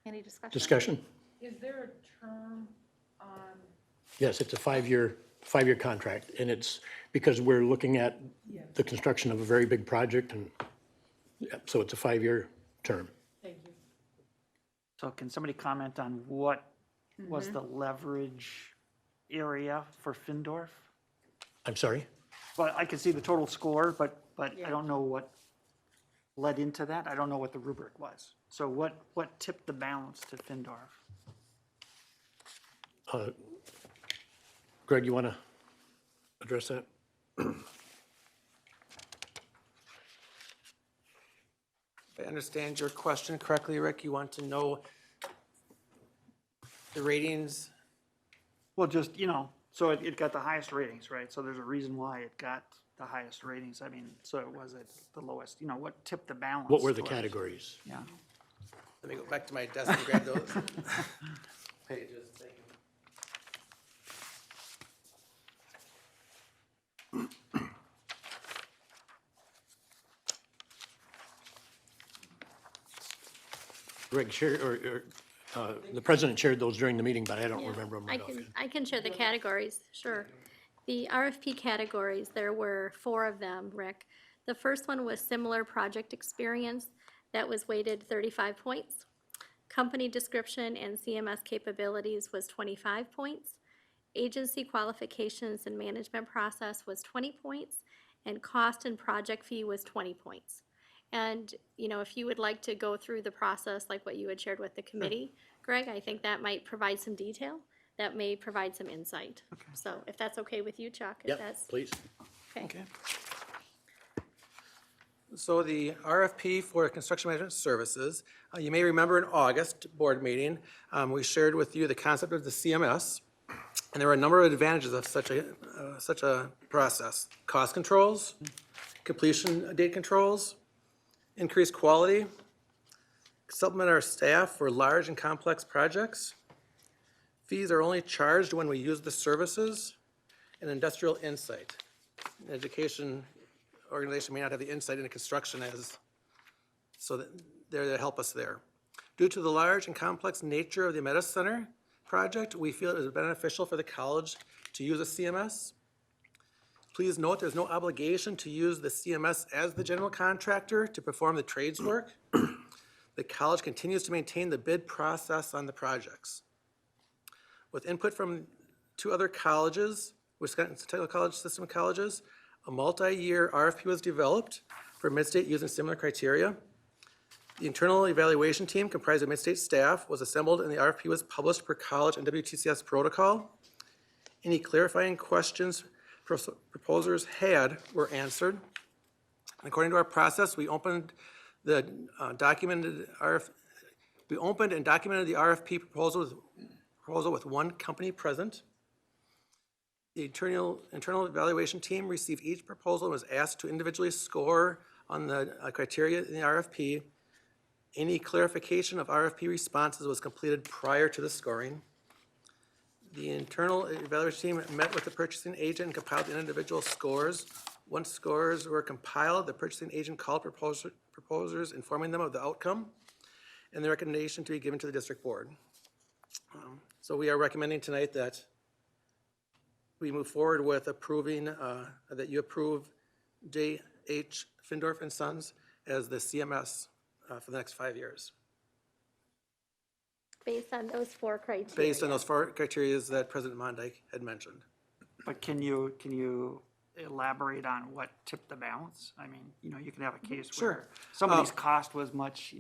Any discussion? Discussion? Is there a term on, Yes, it's a five-year contract, and it's because we're looking at the construction of a very big project, and yeah, so it's a 5-year term. thank you. So can somebody comment on what was the leverage area for Findorf? I'm sorry? Well, I can see the total score, but I don't know what led into that. I don't know what the rubric was. So what tipped the balance to Findorf? Greg, you want to address that? If I understand your question correctly, Rick, you want to know the ratings? Well, just, so it got the highest ratings, right? So there's a reason why it got the highest ratings. I mean, so it was at the lowest, what tipped the balance? What were the was- categories? Yeah. Let me go back to my desk and grab those pages. Thank you. Greg shared, the president shared those during the meeting, but I don't Yeah, remember them I right can, offhand. I can share the categories, sure. The RFP categories, there were 4 of them, Rick. The first one was similar project experience. That was weighted 35 points. Company description and CMS capabilities was 25 points. Agency qualifications and management process was 20 points. And cost and project fee was 20 points. And, if you would like to go through the process like what you had shared with the committee, Greg, I think that might provide some detail. That may provide some insight. So if that's okay with you, Chuck? if Yep, that's please. Okay. So the RFP for construction management services, you may remember in August board meeting, we shared with you the concept of the CMS. And there were a number of advantages of such a process. Cost controls, completion date controls, increased quality, supplement our staff for large and complex projects. Fees are only charged when we use the services, and industrial insight. An education organization may not have the insight into construction so that they're to help us there. Due to the large and complex nature of the Meta Center project, we feel it is beneficial for the college to use a CMS. Please note there's no obligation to use the CMS as the general contractor to perform the trades work. The college continues to maintain the bid process on the projects. With input from 2 other colleges, Wisconsin Technical College System of Colleges, a multi-year RFP was developed for Midstate using similar criteria. The internal evaluation team comprised of Midstate staff was assembled and the RFP was published per college and WTCS protocol. Any clarifying questions proposers had were answered. And according to our process, we opened and documented the RFP proposal with 1 company present. The internal evaluation team received each proposal and was asked to individually score on the criteria in the RFP. Any clarification of RFP responses was completed prior to the scoring. The internal evaluation team met with the purchasing agent and compiled the individual scores. Once scores were compiled, the purchasing agent called proposers, informing them of the outcome and the recommendation to be given to the district board. So we are recommending tonight that we move forward with approving, that you approve J.H. Findorf and Sons as the CMS for the next 5 years. Based on those 4 criteria. Based on those 4 criteria that President Mondyke had mentioned. But can you elaborate on what tipped the balance? I mean, you can have a case where somebody's cost was much,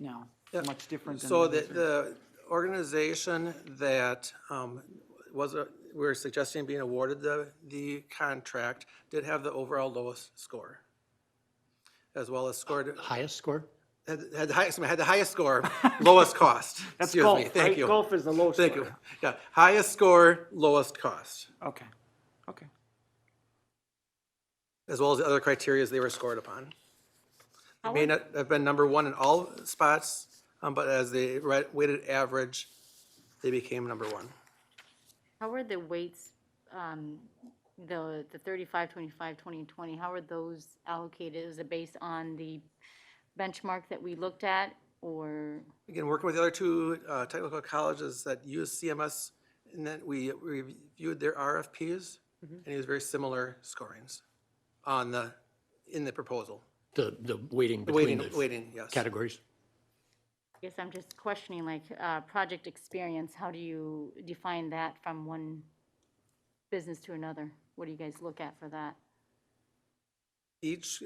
much different than. So the organization that we're suggesting being awarded the contract did have the overall lowest score, as well as scored. Highest score? Had the highest score, lowest cost. That's Excuse golf, me, thank right? you. Golf is the lowest Thank score. you. Yeah, highest score, lowest cost, Okay. as well as the other criteria they were scored upon. It may not have been number 1 in all spots, but as the weighted average, they became number 1. How are the weights, the 35, 25, 20, and 20, how are those allocated? Is it based on the benchmark that we looked at, or? Again, working with the other 2 technical colleges that use CMS, and then we reviewed their RFPs, and it was very similar scorings in the proposal. The weighting The between weighting, yes. categories? I guess I'm just questioning, like, project experience, how do you define that from one business to another? What do you guys look at for that? Each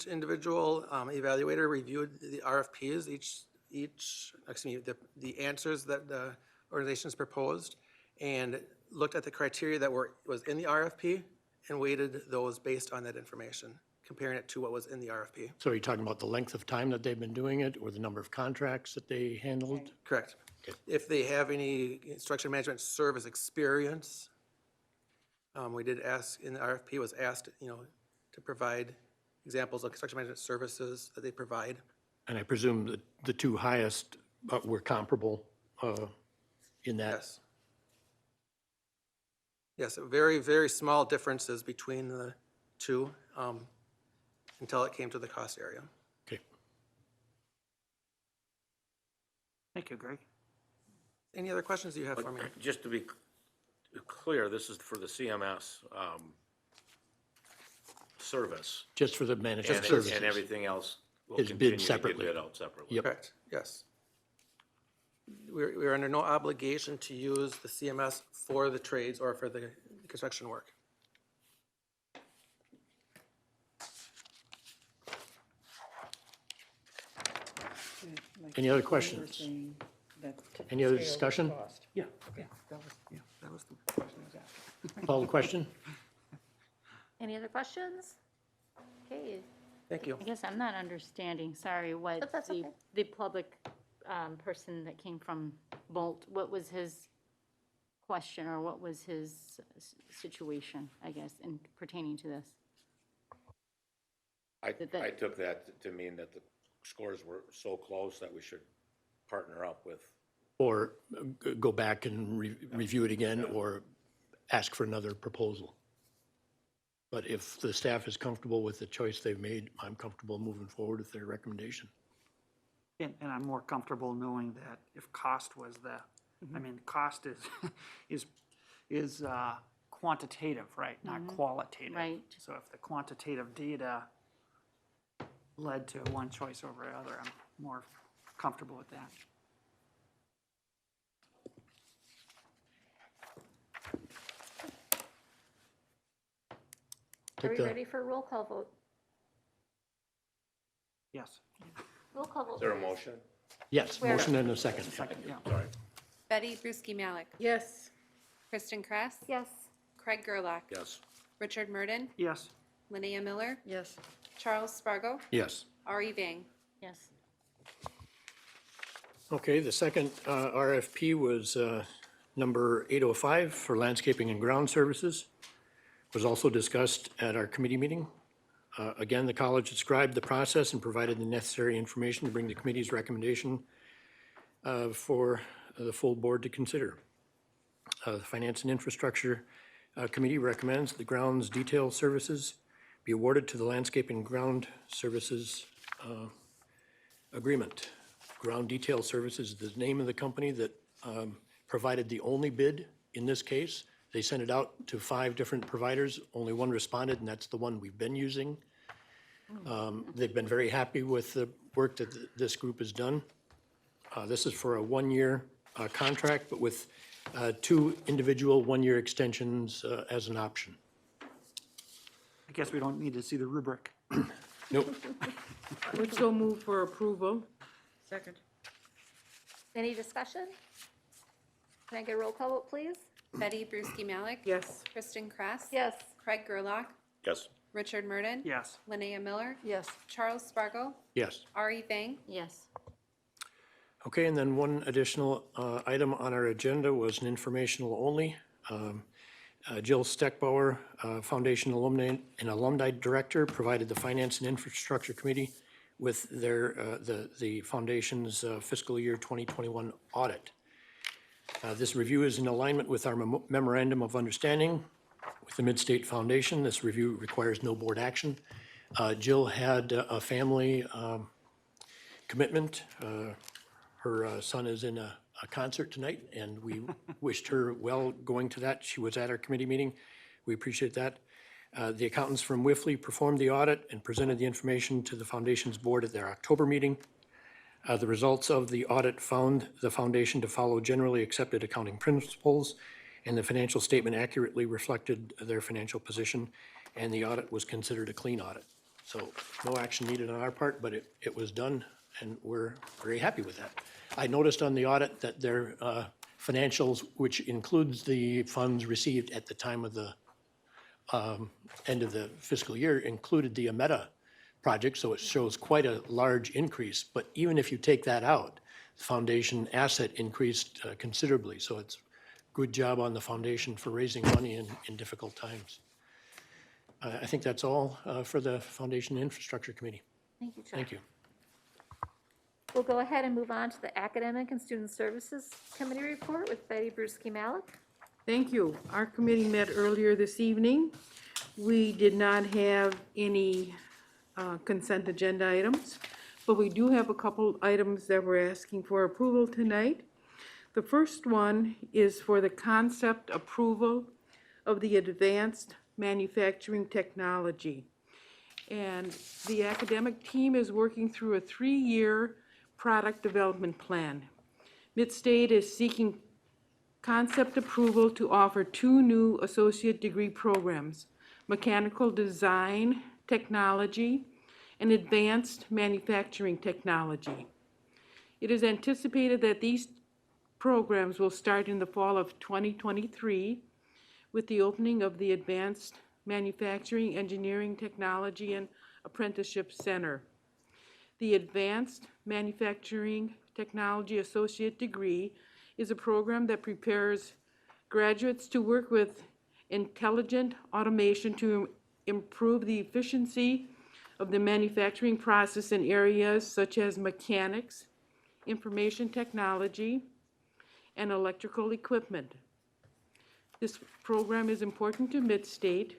individual evaluator reviewed the RFPs, the answers that the organizations proposed, and looked at the criteria that was in the RFP and weighted those based on that information, comparing it to what was in the RFP. So are you talking about the length of time that they've been doing it, or the number of contracts that they handled? Correct. If they have any instruction management service experience, we did ask, in the RFP was asked, to provide examples of construction management services that they provide. And I presume that the two highest were comparable in that? Yes. Yes, very, very small differences between the two until it came to the cost area. Okay. Thank you, Greg. Any other questions you have for me? Just to be clear, this is for the CMS service. Just for the management And services? and everything else will Is continue bid to get separately? bid out separately. Yep. Correct, yes. We're under no obligation to use the CMS for the trades or for the construction work. Any other Like, questions? we were saying that Any other scale of discussion? cost. Yeah, that was the question I was asking. Call the question? Any other questions? Okay, Thank you. I guess I'm not understanding, sorry, what That's okay. the public person that came from Bolt, what was his question, or what was his situation, I guess, in pertaining to this? I That- took that to mean that the scores were so close that we should partner up with. Or go back and review it again, or ask for another proposal? But if the staff is comfortable with the choice they've made, I'm comfortable moving forward with their recommendation. And I'm more comfortable knowing that if cost was I mean, cost is quantitative, right, not qualitative. Right. So if the quantitative data led to one choice over another, I'm more comfortable with that. Are Take we the- ready for a roll call vote? Yes. Roll call vote. Is there a motion? Yes, Where? motion and a second. Second, yeah. Sorry. Betty Brusky-Malik. Yes, Kristen Kress. Yes. Craig Gerlach. Yes. Richard Murden. Yes. Linnea Miller. yes. Charles Spargo. Yes. Ari Vang. Yes. Okay, the second RFP was number 805 for landscaping and ground services. Was also discussed at our committee meeting. Again, the college described the process and provided the necessary information to bring the committee's recommendation for the full board to consider. The Finance and Infrastructure Committee recommends the grounds detail services be awarded to the landscaping and ground services agreement. Ground Detail Services is the name of the company that provided the only bid in this case. They sent it out to 5 different providers. Only one responded, and that's the one we've been using. They've been very happy with the work that this group has done. This is for a 1-year contract, but with 2 individual 1-year extensions as an option. I guess we don't need to see the rubric. Nope. Would so move for approval. Second. Any discussion? Can I get a roll call vote, please? Betty Brusky-Malik. Yes. Kristen Kress. Yes. Craig Gerlach. Yes. Richard Murden. Yes. Linnea Miller. Yes. Charles Spargo. Yes. Ari Vang. Yes. Okay, and then one additional item on our agenda was an informational only. Jill Steckbauer, Foundation Alumni and Alumni Director, provided the Finance and Infrastructure Committee with the foundation's fiscal year 2021 audit. This review is in alignment with our memorandum of understanding with the Mid-State Foundation. This review requires no board action. Jill had a family commitment. Her son is in a concert tonight, and we wished her well going to that. She was at our committee meeting. We appreciate that. The accountants from Whiffley performed the audit and presented the information to the foundation's board at their October meeting. The results of the audit found the foundation to follow generally accepted accounting principles, and the financial statement accurately reflected their financial position, and the audit was considered a clean audit. So no action needed on our part, but it was done, and we're very happy with that. I noticed on the audit that their financials, which includes the funds received at the time of the end of the fiscal year, included the Ameta project, so it shows quite a large increase. But even if you take that out, the foundation asset increased considerably. So it's good job on the foundation for raising money in difficult times. I think that's all for the Foundation Infrastructure Committee. Thank you, Chuck. Thank you. We'll go ahead and move on to the Academic and Student Services Committee report with Betty Brusky-Malik. Thank you. Our committee met earlier this evening. We did not have any consent agenda items, but we do have a couple items that we're asking for approval tonight. The first one is for the concept approval of the Advanced Manufacturing Technology. And the academic team is working through a 3-year product development plan. Midstate is seeking concept approval to offer 2 new associate degree programs, Mechanical Design Technology and Advanced Manufacturing Technology. It is anticipated that these programs will start in the fall of 2023 with the opening of the Advanced Manufacturing, Engineering, Technology, and Apprenticeship Center. The Advanced Manufacturing Technology Associate Degree is a program that prepares graduates to work with intelligent automation to improve the efficiency of the manufacturing process in areas such as mechanics, information technology, and electrical equipment. This program is important to Midstate,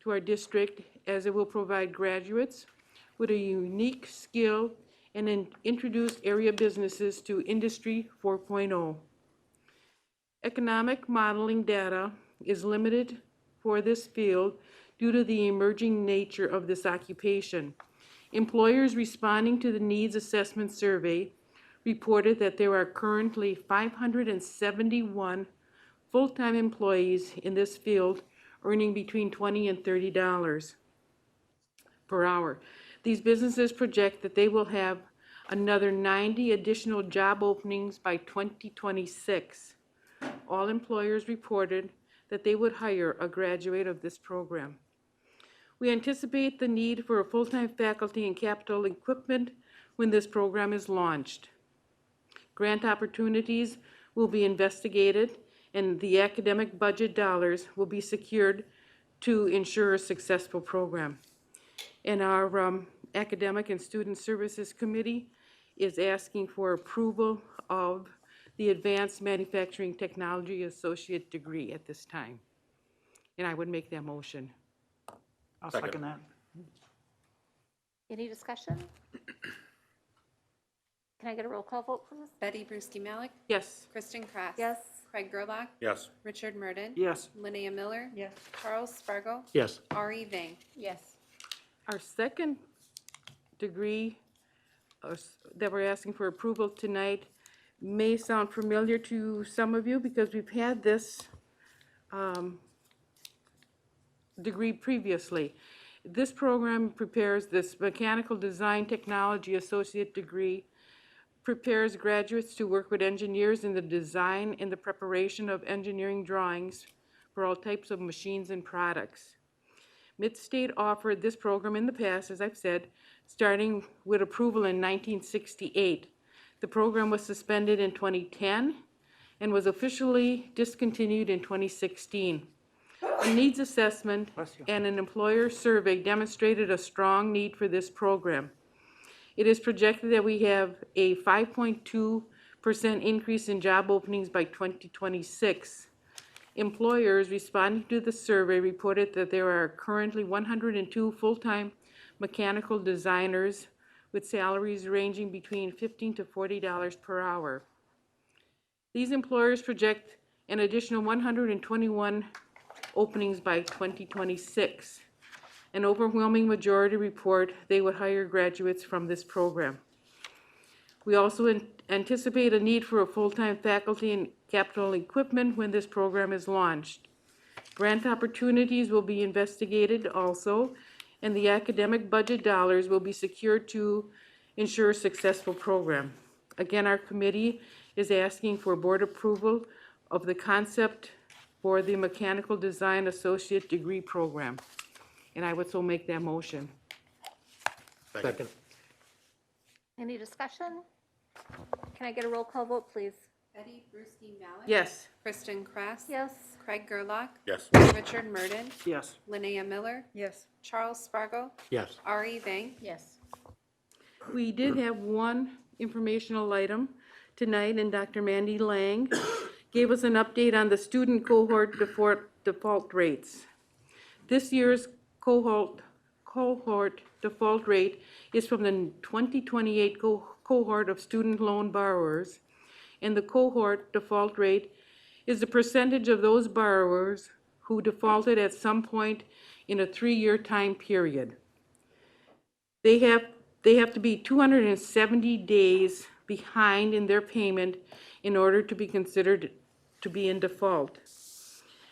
to our district, as it will provide graduates with a unique skill and introduce area businesses to Industry 4.0. Economic modeling data is limited for this field due to the emerging nature of this occupation. Employers responding to the needs assessment survey reported that there are currently 571 full-time employees in this field earning between $20 and $30 per hour. These businesses project that they will have another 90 additional job openings by 2026. All employers reported that they would hire a graduate of this program. We anticipate the need for a full-time faculty and capital equipment when this program is launched. Grant opportunities will be investigated, and the academic budget dollars will be secured to ensure a successful program. And our Academic and Student Services Committee is asking for approval of the Advanced Manufacturing Technology Associate Degree at this time. And I would make that motion. I'll second that. Any discussion? Can I get a roll call vote, please? Betty Brusky-Malik, Yes. Kristen Cross. Yes. Craig Gerlach, Yes. Richard Murden. Yes. Linnea Miller. Yes. Charles Spargo. Yes. Ari Vang. Yes. Our second degree that we're asking for approval tonight may sound familiar to some of you because we've had this degree previously. This program prepares this Mechanical Design Technology Associate Degree, prepares graduates to work with engineers in the design and the preparation of engineering drawings for all types of machines and products. Midstate offered this program in the past, as I've said, starting with approval in 1968. The program was suspended in 2010 and was officially discontinued in 2016. A needs assessment and an employer survey demonstrated a strong need for this program. It is projected that we have a 5.2% increase in job openings by 2026. Employers responding to the survey reported that there are currently 102 full-time mechanical designers with salaries ranging between $15 to $40 per hour. These employers project an additional 121 openings by 2026. An overwhelming majority report they would hire graduates from this program. We also anticipate a need for a full-time faculty and capital equipment when this program is launched. Grant opportunities will be investigated also, and the academic budget dollars will be secured to ensure a successful program. Again, our committee is asking for board approval of the concept for the Mechanical Design Associate Degree Program. And I would so make that motion. Second. Any discussion? Can I get a roll call vote, please? Betty Brusky Mallett. Yes. Kristen Kress. Yes. Craig Gerlach. Yes. Richard Murden. Yes. Linnea Miller. Yes. Charles Spargo. Yes. R.E. Vang. Yes. We did have one informational item tonight, and Dr. Mandy Lang gave us an update on the student cohort default rates. This year's cohort default rate is from the 2028 cohort of student loan borrowers, and the cohort default rate is the percentage of those borrowers who defaulted at some point in a 3-year time period. They have to be 270 days behind in their payment in order to be considered to be in default.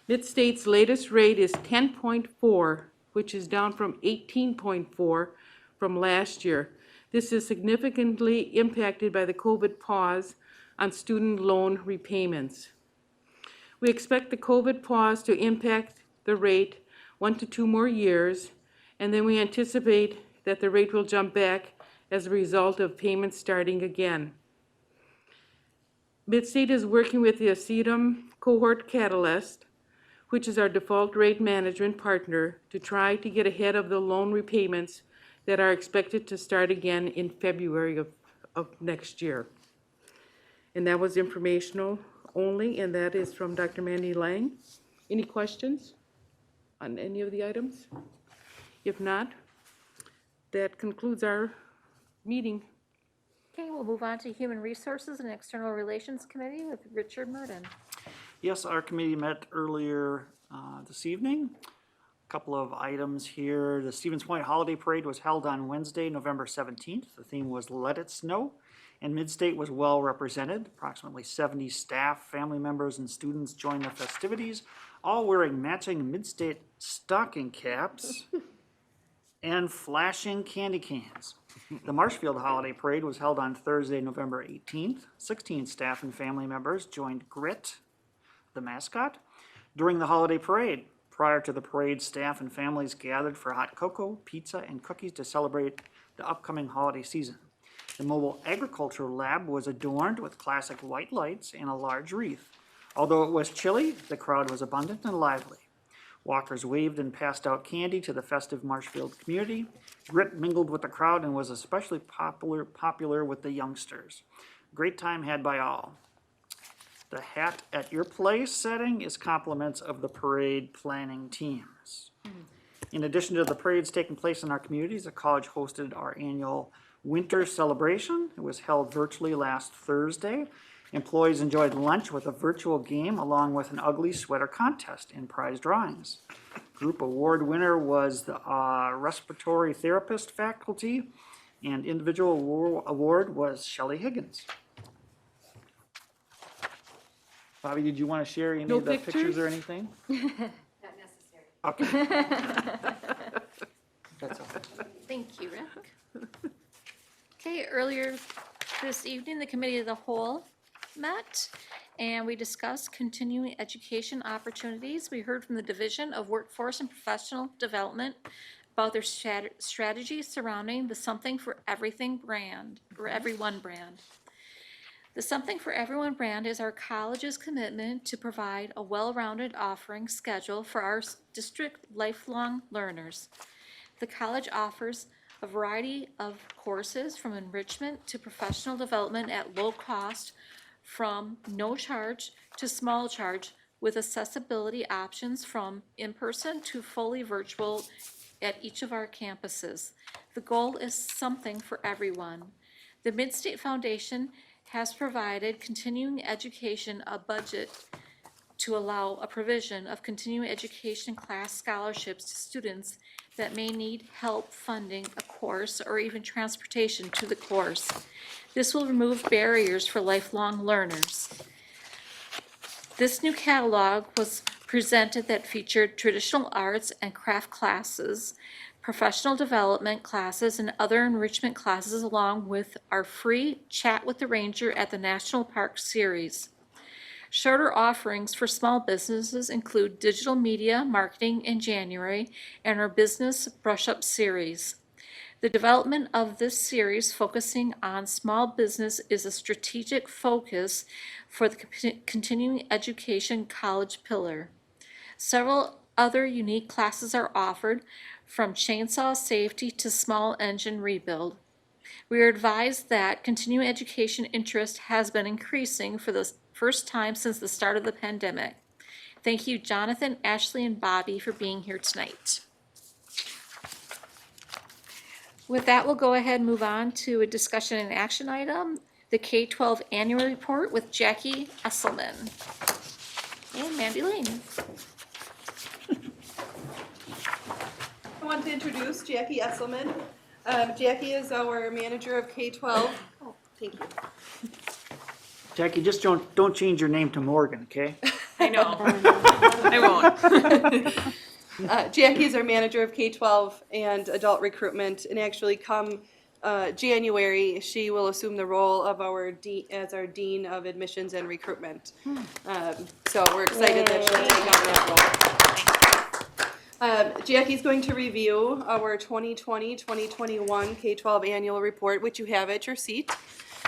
Mid-State's latest rate is 10.4, which is down from 18.4 from last year. This is significantly impacted by the COVID pause on student loan repayments. We expect the COVID pause to impact the rate 1 to 2 more years, and then we anticipate that the rate will jump back as a result of payments starting again. Midstate is working with the Acetum Cohort Catalyst, which is our default rate management partner, to try to get ahead of the loan repayments that are expected to start again in February of next year. And that was informational only, and that is from Dr. Mandy Lang. Any questions on any of the items? If not, that concludes our meeting. Okay, we'll move on to Human Resources and External Relations Committee with Richard Murden. Yes, our committee met earlier this evening. A couple of items here. The Stevens Point Holiday Parade was held on Wednesday, November 17th. The theme was Let It Snow, and Midstate was well represented. Approximately 70 staff, family members, and students joined the festivities, all wearing matching Midstate stocking caps and flashing candy cans. The Marshfield Holiday Parade was held on Thursday, November 18th. 16 staff and family members joined Grit, the mascot, during the holiday parade. Prior to the parade, staff and families gathered for hot cocoa, pizza, and cookies to celebrate the upcoming holiday season. The mobile agricultural lab was adorned with classic white lights and a large wreath. Although it was chilly, the crowd was abundant and lively. Walkers waved and passed out candy to the festive Marshfield community. Grit mingled with the crowd and was especially popular with the youngsters. Great time had by all. The Hat at Your Place setting is compliments of the parade planning teams. In addition to the parades taking place in our communities, the college hosted our annual winter celebration. It was held virtually last Thursday. Employees enjoyed lunch with a virtual game along with an ugly sweater contest and prize drawings. Group award winner was the respiratory therapist faculty, and individual award was Shelley Higgins. Bobby, did you want to share any No of the pictures pictures? or anything? Not necessary. Okay. That's all. Thank you, Rick. Okay, earlier this evening, the Committee of the Whole met, and we discussed continuing education opportunities. We heard from the Division of Workforce and Professional Development about their strategies surrounding the Something for Everything brand, or Everyone brand. The Something for Everyone brand is our college's commitment to provide a well-rounded offering schedule for our district lifelong learners. The college offers a variety of courses from enrichment to professional development at low cost, from no charge to small charge, with accessibility options from in-person to fully virtual at each of our campuses. The goal is something for everyone. The Midstate Foundation has provided continuing education a budget to allow a provision of continuing education class scholarships to students that may need help funding a course or even transportation to the course. This will remove barriers for lifelong learners. This new catalog was presented that featured traditional arts and craft classes, professional development classes, and other enrichment classes, along with our free Chat with the Ranger at the National Park series. Shorter offerings for small businesses include digital media marketing in January and our business brush-up series. The development of this series focusing on small business is a strategic focus for the continuing education college pillar. Several other unique classes are offered, from chainsaw safety to small engine rebuild. We are advised that continuing education interest has been increasing for the first time since the start of the pandemic. Thank you, Jonathan, Ashley, and Bobby, for being here tonight. With that, we'll go ahead and move on to a discussion and action item, the K-12 annual report with Jackie Esselman and Mandy Lane. I want to introduce Jackie Esselman. Jackie is our manager of K-12. Oh, thank you. Jackie, just don't change your name to Morgan, okay? I know. I won't. Jackie is our manager of K-12 and adult recruitment, and actually come January, she will assume the role of our as our Dean of Admissions and Recruitment. So we're excited that she'll take on that role. Jackie's going to review our 2020-2021 K-12 annual report, which you have at your seat.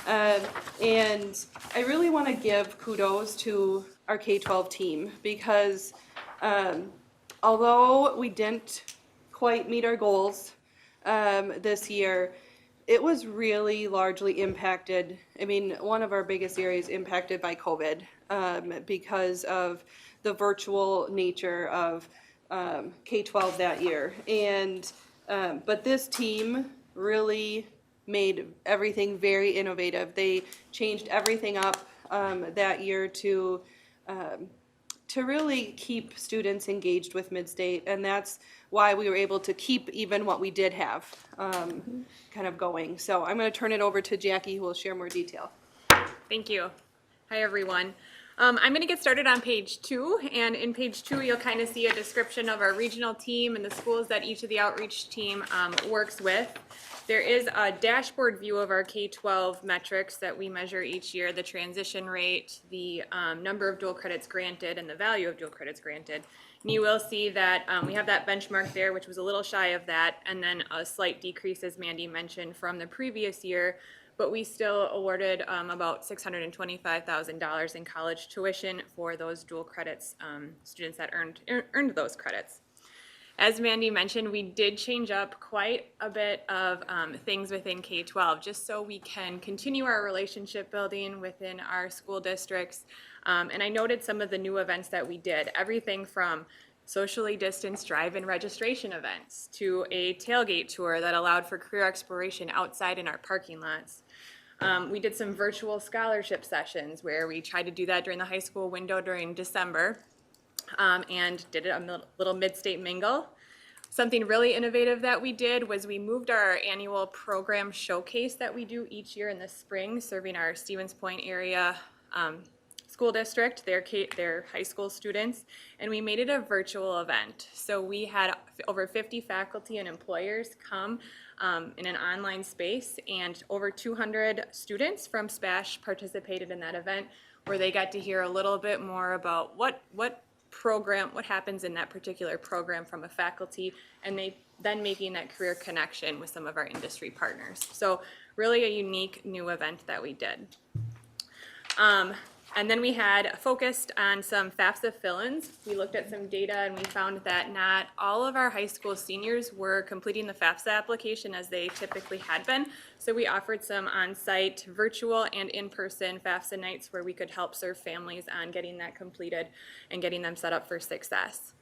And I really want to give kudos to our K-12 team because although we didn't quite meet our goals this year, it was really largely impacted. I mean, one of our biggest areas impacted by COVID because of the virtual nature of K-12 that year. And but this team really made everything very innovative. They changed everything up that year to really keep students engaged with Midstate, and that's why we were able to keep even what we did have kind of going. So I'm going to turn it over to Jackie, who will share more detail. Thank you. Hi, everyone. I'm going to get started on page 2, and in page 2 you'll kind of see a description of our regional team and the schools that each of the outreach team works with. There is a dashboard view of our K-12 metrics that we measure each year, the transition rate, the number of dual credits granted, and the value of dual credits granted. And you will see that we have that benchmark there, which was a little shy of that, and then a slight decrease, as Mandy mentioned, from the previous year, but we still awarded about $625,000 in college tuition for those dual credits, students that earned those credits. As Mandy mentioned, we did change up quite a bit of things within K-12 just so we can continue our relationship building within our school districts. And I noted some of the new events that we did, everything from socially distanced drive-in registration events to a tailgate tour that allowed for career exploration outside in our parking lots. We did some virtual scholarship sessions where we tried to do that during the high school window during December. And did a little mid-state mingle. Something really innovative that we did was we moved our annual program showcase that we do each year in the spring, serving our Stevens Point area school district, their high school students, and we made it a virtual event. So we had over 50 faculty and employers come in an online space, and over 200 students from SPASH participated in that event, where they got to hear a little bit more about what happens in that particular program from a faculty, and they then making that career connection with some of our industry partners. So really a unique new event that we did. And then we had focused on some FAFSA fill-ins. We looked at some data and we found that not all of our high school seniors were completing the FAFSA application as they typically had been. So we offered some on-site virtual and in-person FAFSA nights where we could help serve families on getting that completed and getting them set up for success.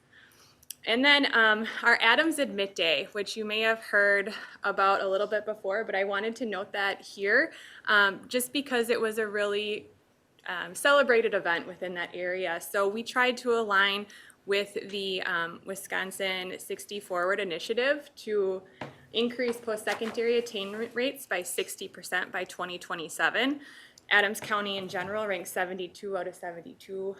And then our Adams Admit Day, which you may have heard about a little bit before, but I wanted to note that here just because it was a really celebrated event within that area. So we tried to align with the Wisconsin 60 Forward initiative to increase post-secondary attainment rates by 60% by 2027. Adams County in general ranks 72 out of 72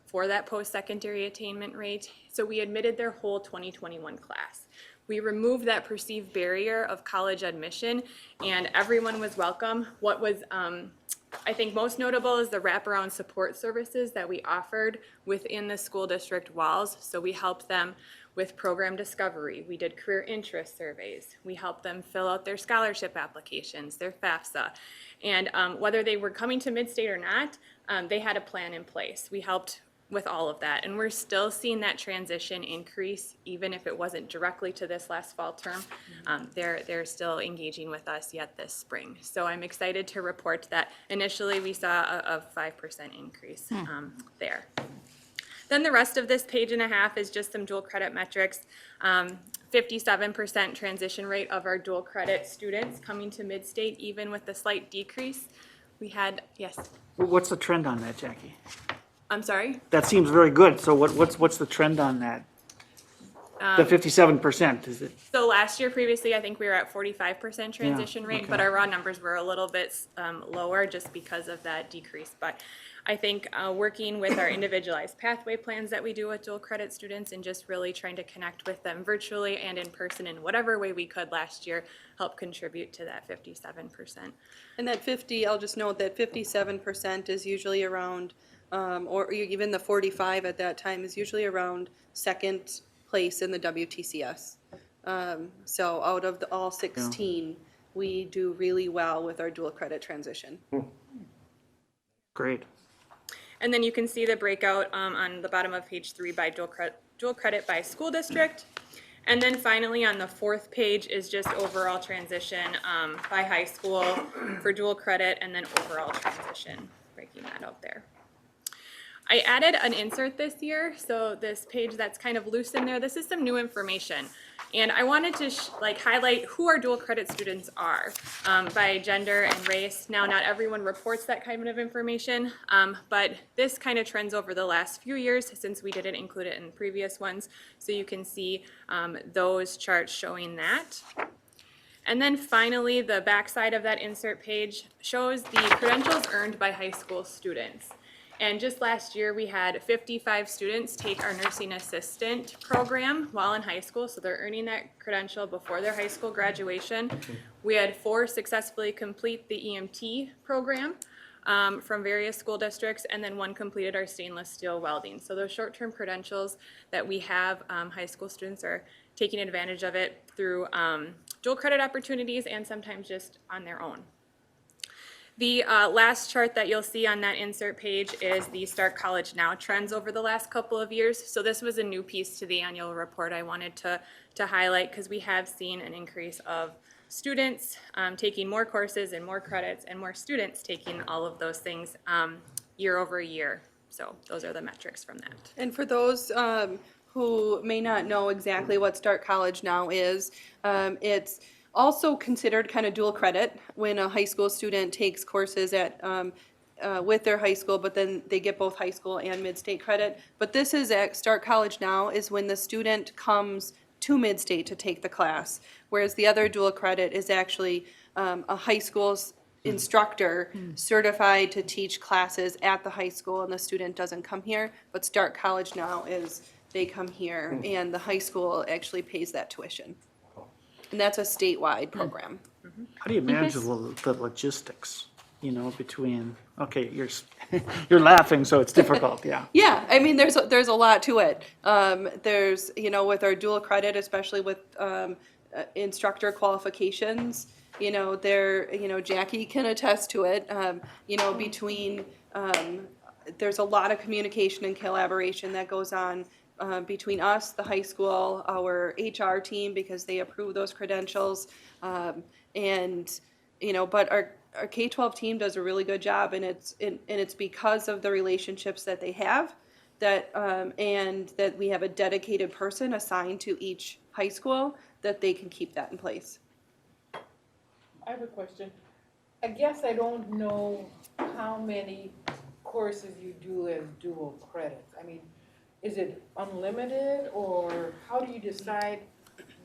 for that post-secondary attainment rate. So we admitted their whole 2021 class. We removed that perceived barrier of college admission, and everyone was welcome. What was, I think, most notable is the wraparound support services that we offered within the school district walls. So we helped them with program discovery. We did career interest surveys. We helped them fill out their scholarship applications, their FAFSA. And whether they were coming to Midstate or not, they had a plan in place. We helped with all of that. And we're still seeing that transition increase, even if it wasn't directly to this last fall term. They're still engaging with us yet this spring. So I'm excited to report that initially we saw a 5% increase there. Then the rest of this page and a half is just some dual credit metrics. 57% transition rate of our dual credit students coming to Midstate, even with the slight decrease. We had, yes, What's the trend on that, Jackie? I'm sorry? That seems very good. So what's the trend on that? The 57%, is it? So last year previously, I think we were at 45% transition rate, okay. but our raw numbers were a little bit lower just because of that decrease. But I think working with our individualized pathway plans that we do with dual credit students and just really trying to connect with them virtually and in person in whatever way we could last year helped contribute to that 57%. And that 50, I'll just note that 57% is usually around, or even the 45 at that time is usually around second place in the WTCS. So out of all 16, we do really well with our dual credit transition. Great. And then you can see the breakout on the bottom of page 3 by dual credit by school district. And then finally on the 4th page is just overall transition by high school for dual credit and then overall transition, breaking that out there. I added an insert this year, so this page that's kind of loose in there, this is some new information. And I wanted to highlight who our dual credit students are by gender and race. Now, not everyone reports that kind of information, but this kind of trends over the last few years since we didn't include it in previous ones. So you can see those charts showing that. And then finally, the backside of that insert page shows the credentials earned by high school students. And just last year, we had 55 students take our nursing assistant program while in high school, so they're earning that credential before their high school graduation. We had 4 successfully complete the EMT program from various school districts, and then 1 completed our stainless steel welding. So those short-term credentials that we have, high school students are taking advantage of it through dual credit opportunities and sometimes just on their own. The last chart that you'll see on that insert page is the Start College Now trends over the last couple of years. So this was a new piece to the annual report I wanted to highlight because we have seen an increase of students taking more courses and more credits and more students taking all of those things year over year. So those are the metrics from that. And for those who may not know exactly what Start College Now is, it's also considered kind of dual credit when a high school student takes courses at with their high school, but then they get both high school and Midstate credit. But this is at Start College Now is when the student comes to Midstate to take the class, whereas the other dual credit is actually a high school's instructor certified to teach classes at the high school, and the student doesn't come here. But Start College Now is they come here, and the high school actually pays that tuition. And that's a statewide program. How do you manage the logistics, between, okay, you're laughing, so it's difficult, yeah. Yeah, I mean, there's a lot to it. There's, with our dual credit, especially with instructor qualifications, Jackie can attest to it, between, there's a lot of communication and collaboration that goes on between us, the high school, our HR team, because they approve those credentials, but our K-12 team does a really good job, and it's because of the relationships that they have, and that we have a dedicated person assigned to each high school that they can keep that in place. I have a question. I guess I don't know how many courses you do as dual credits? I mean, is it unlimited, or how do you decide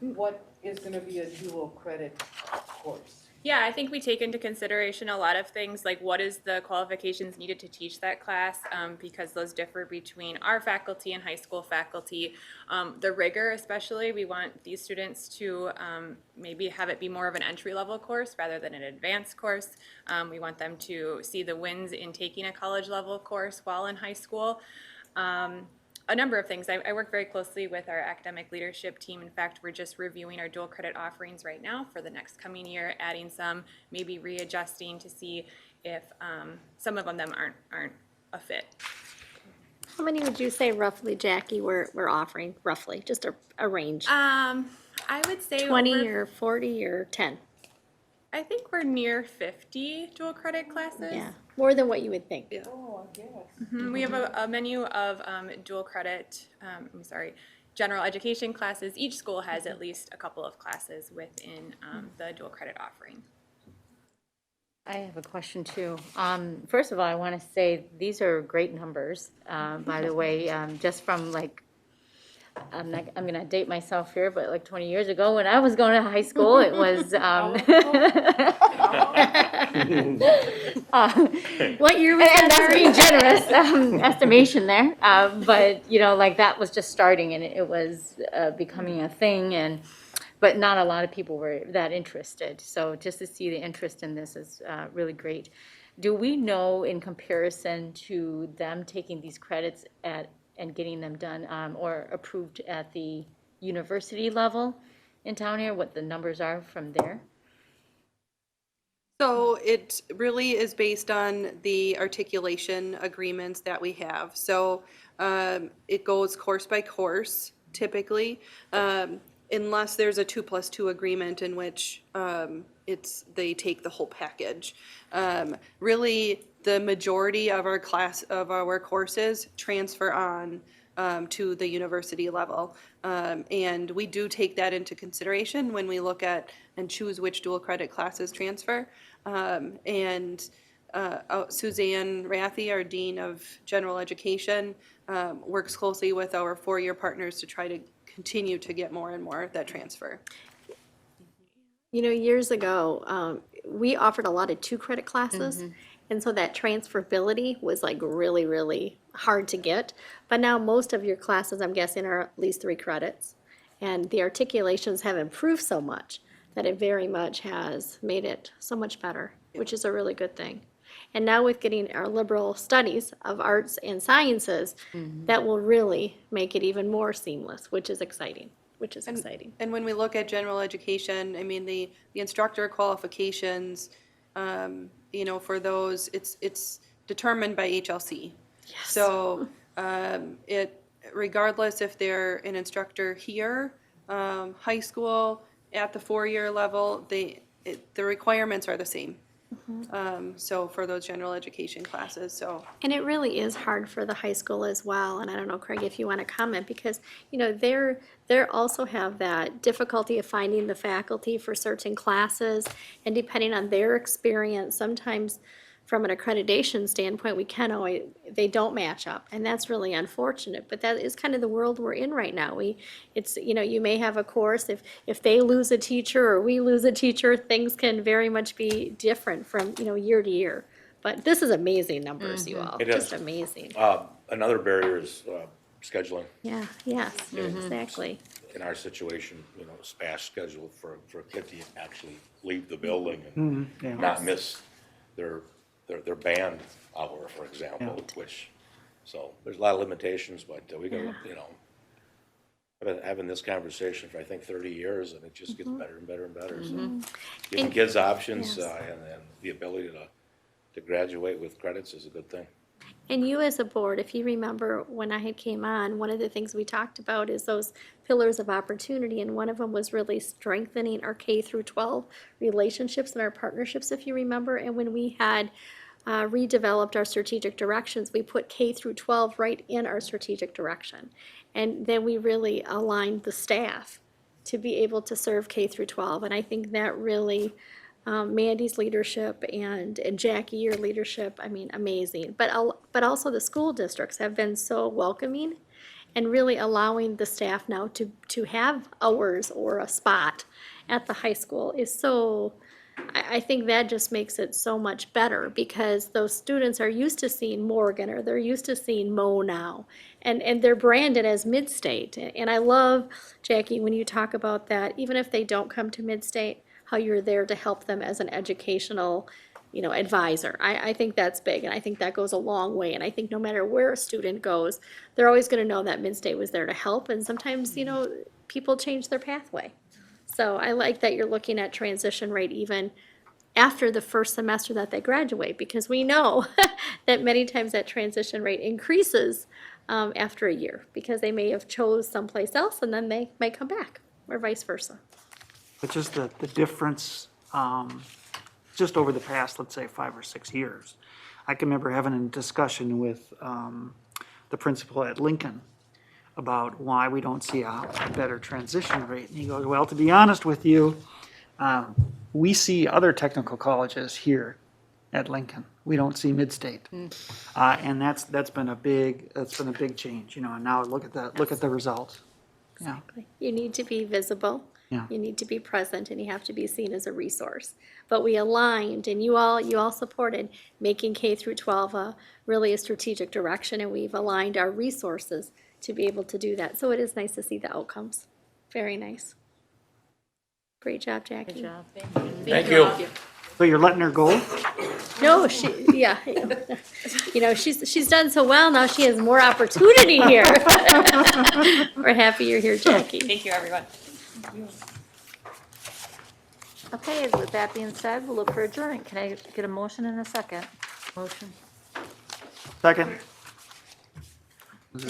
what is gonna be a dual credit course? Yeah, I think we take into consideration a lot of things like what is the qualifications needed to teach that class, because those differ between our faculty and high school faculty. The rigor especially, we want these students to maybe have it be more of an entry-level course rather than an advanced course. We want them to see the wins in taking a college-level course while in high school. A number of things. I work very closely with our academic leadership team. In fact, we're just reviewing our dual credit offerings right now for the next coming year, adding some, maybe readjusting to see if some of them aren't a fit. How many would you say roughly, Jackie, we're offering, roughly, just a range? I would say 20 over, or 40 or 10? I think we're near 50 dual credit classes. Yeah, more than what you would think. Oh, I guess. We have a menu of dual credit, general education classes. Each school has at least a couple of classes within the dual credit offering. I have a question too. First of all, I want to say these are great numbers, by the way, just from like, I'm going to date myself here, but like 20 years ago when I was going to high school, it was, What year was and that? that's being generous, estimation there. But, you know, like that was just starting and it was becoming a thing, but not a lot of people were that interested. So just to see the interest in this is really great. Do we know, in comparison to them taking these credits and getting them done or approved at the university level in town here, what the numbers are from there? So it really is based on the articulation agreements that we have. So it goes course by course typically, unless there's a 2+2 agreement in which they take the whole package. Really, the majority of our courses transfer on to the university level. And we do take that into consideration when we look at and choose which dual credit classes transfer. Suzanne Rathy, our Dean of General Education, works closely with our four-year partners to try to continue to get more and more that transfer. You know, years ago, we offered a lot of 2-credit classes. And so that transferability was like really, really hard to get. But now most of your classes, I'm guessing, are at least 3 credits. And the articulations have improved so much that it very much has made it so much better, which is a really good thing. And now with getting our liberal studies of arts and sciences, that will really make it even more seamless, which is exciting. And when we look at general education, I mean, the instructor qualifications, you know, for those, it's determined by HLC. Yes. So regardless if they're an instructor here, high school, at the 4-year level, the requirements are the same. So for those general education classes, so. And it really is hard for the high school as well, and I don't know, Craig, if you want to comment, because, you know, they're also have that difficulty of finding the faculty for certain classes, and depending on their experience, sometimes from an accreditation standpoint, they don't match up, and that's really unfortunate, but that is kind of the world we're in right now. It's, you know, you may have a course, if they lose a teacher or we lose a teacher, things can very much be different from, you know, year to year. But this is amazing numbers, you all, just amazing. Another barrier is scheduling. Yeah, yes, exactly. In our situation, you know, SPASH schedule for a kid to actually leave the building and not miss their band hour, for example, so there's a lot of limitations, but we got, you know, I've been having this conversation for, I think, 30 years, and it just gets better and better and better, so giving kids options and the ability to graduate with credits is a good thing. And you as a board, if you remember when I had came on, one of the things we talked about is those pillars of opportunity, and one of them was really strengthening our K through 12 relationships and our partnerships, if you remember. And when we had redeveloped our strategic directions, we put K through 12 right in our strategic direction. And then we really aligned the staff to be able to serve K through 12. And I think that really Mandy's leadership and Jackie, your leadership, I mean, amazing. But also the school districts have been so welcoming and really allowing the staff now to have hours or a spot at the high school is so, I think that just makes it so much better because those students are used to seeing Morgan or they're used to seeing Mo now. And they're branded as Mid-State. And I love, Jackie, when you talk about that, even if they don't come to Mid-State, how you're there to help them as an educational, advisor. I think that's big, and I think that goes a long way. And I think no matter where a student goes, they're always going to know that Mid-State was there to help. And sometimes, people change their pathway. So I like that you're looking at transition rate even after the first semester that they graduate, because we know that many times that transition rate increases after a year, because they may have chose someplace else and then they might come back, or vice versa. But just the difference, just over the past, let's say, 5 or 6 years. I can remember having a discussion with the principal at Lincoln about why we don't see a better transition rate. And he goes, well, to be honest with you, we see other technical colleges here at Lincoln. We don't see Mid-State. And that's been a big change, and now look at the results. Yeah. You need to be visible. Yeah. You need to be present, and you have to be seen as a resource. But we aligned, and you all supported making K through 12 really a strategic direction, and we've aligned our resources to be able to do that. So it is nice to see the outcomes. Very nice. Great job, Jackie. Good job. Thank you. So you're letting her go? No, yeah. She's done so well, now she has more opportunity here. We're happy you're here, Jackie. Thank you, everyone. Okay, with that being said, we'll look for adjournment. Can I get a motion and a second? Motion. Second.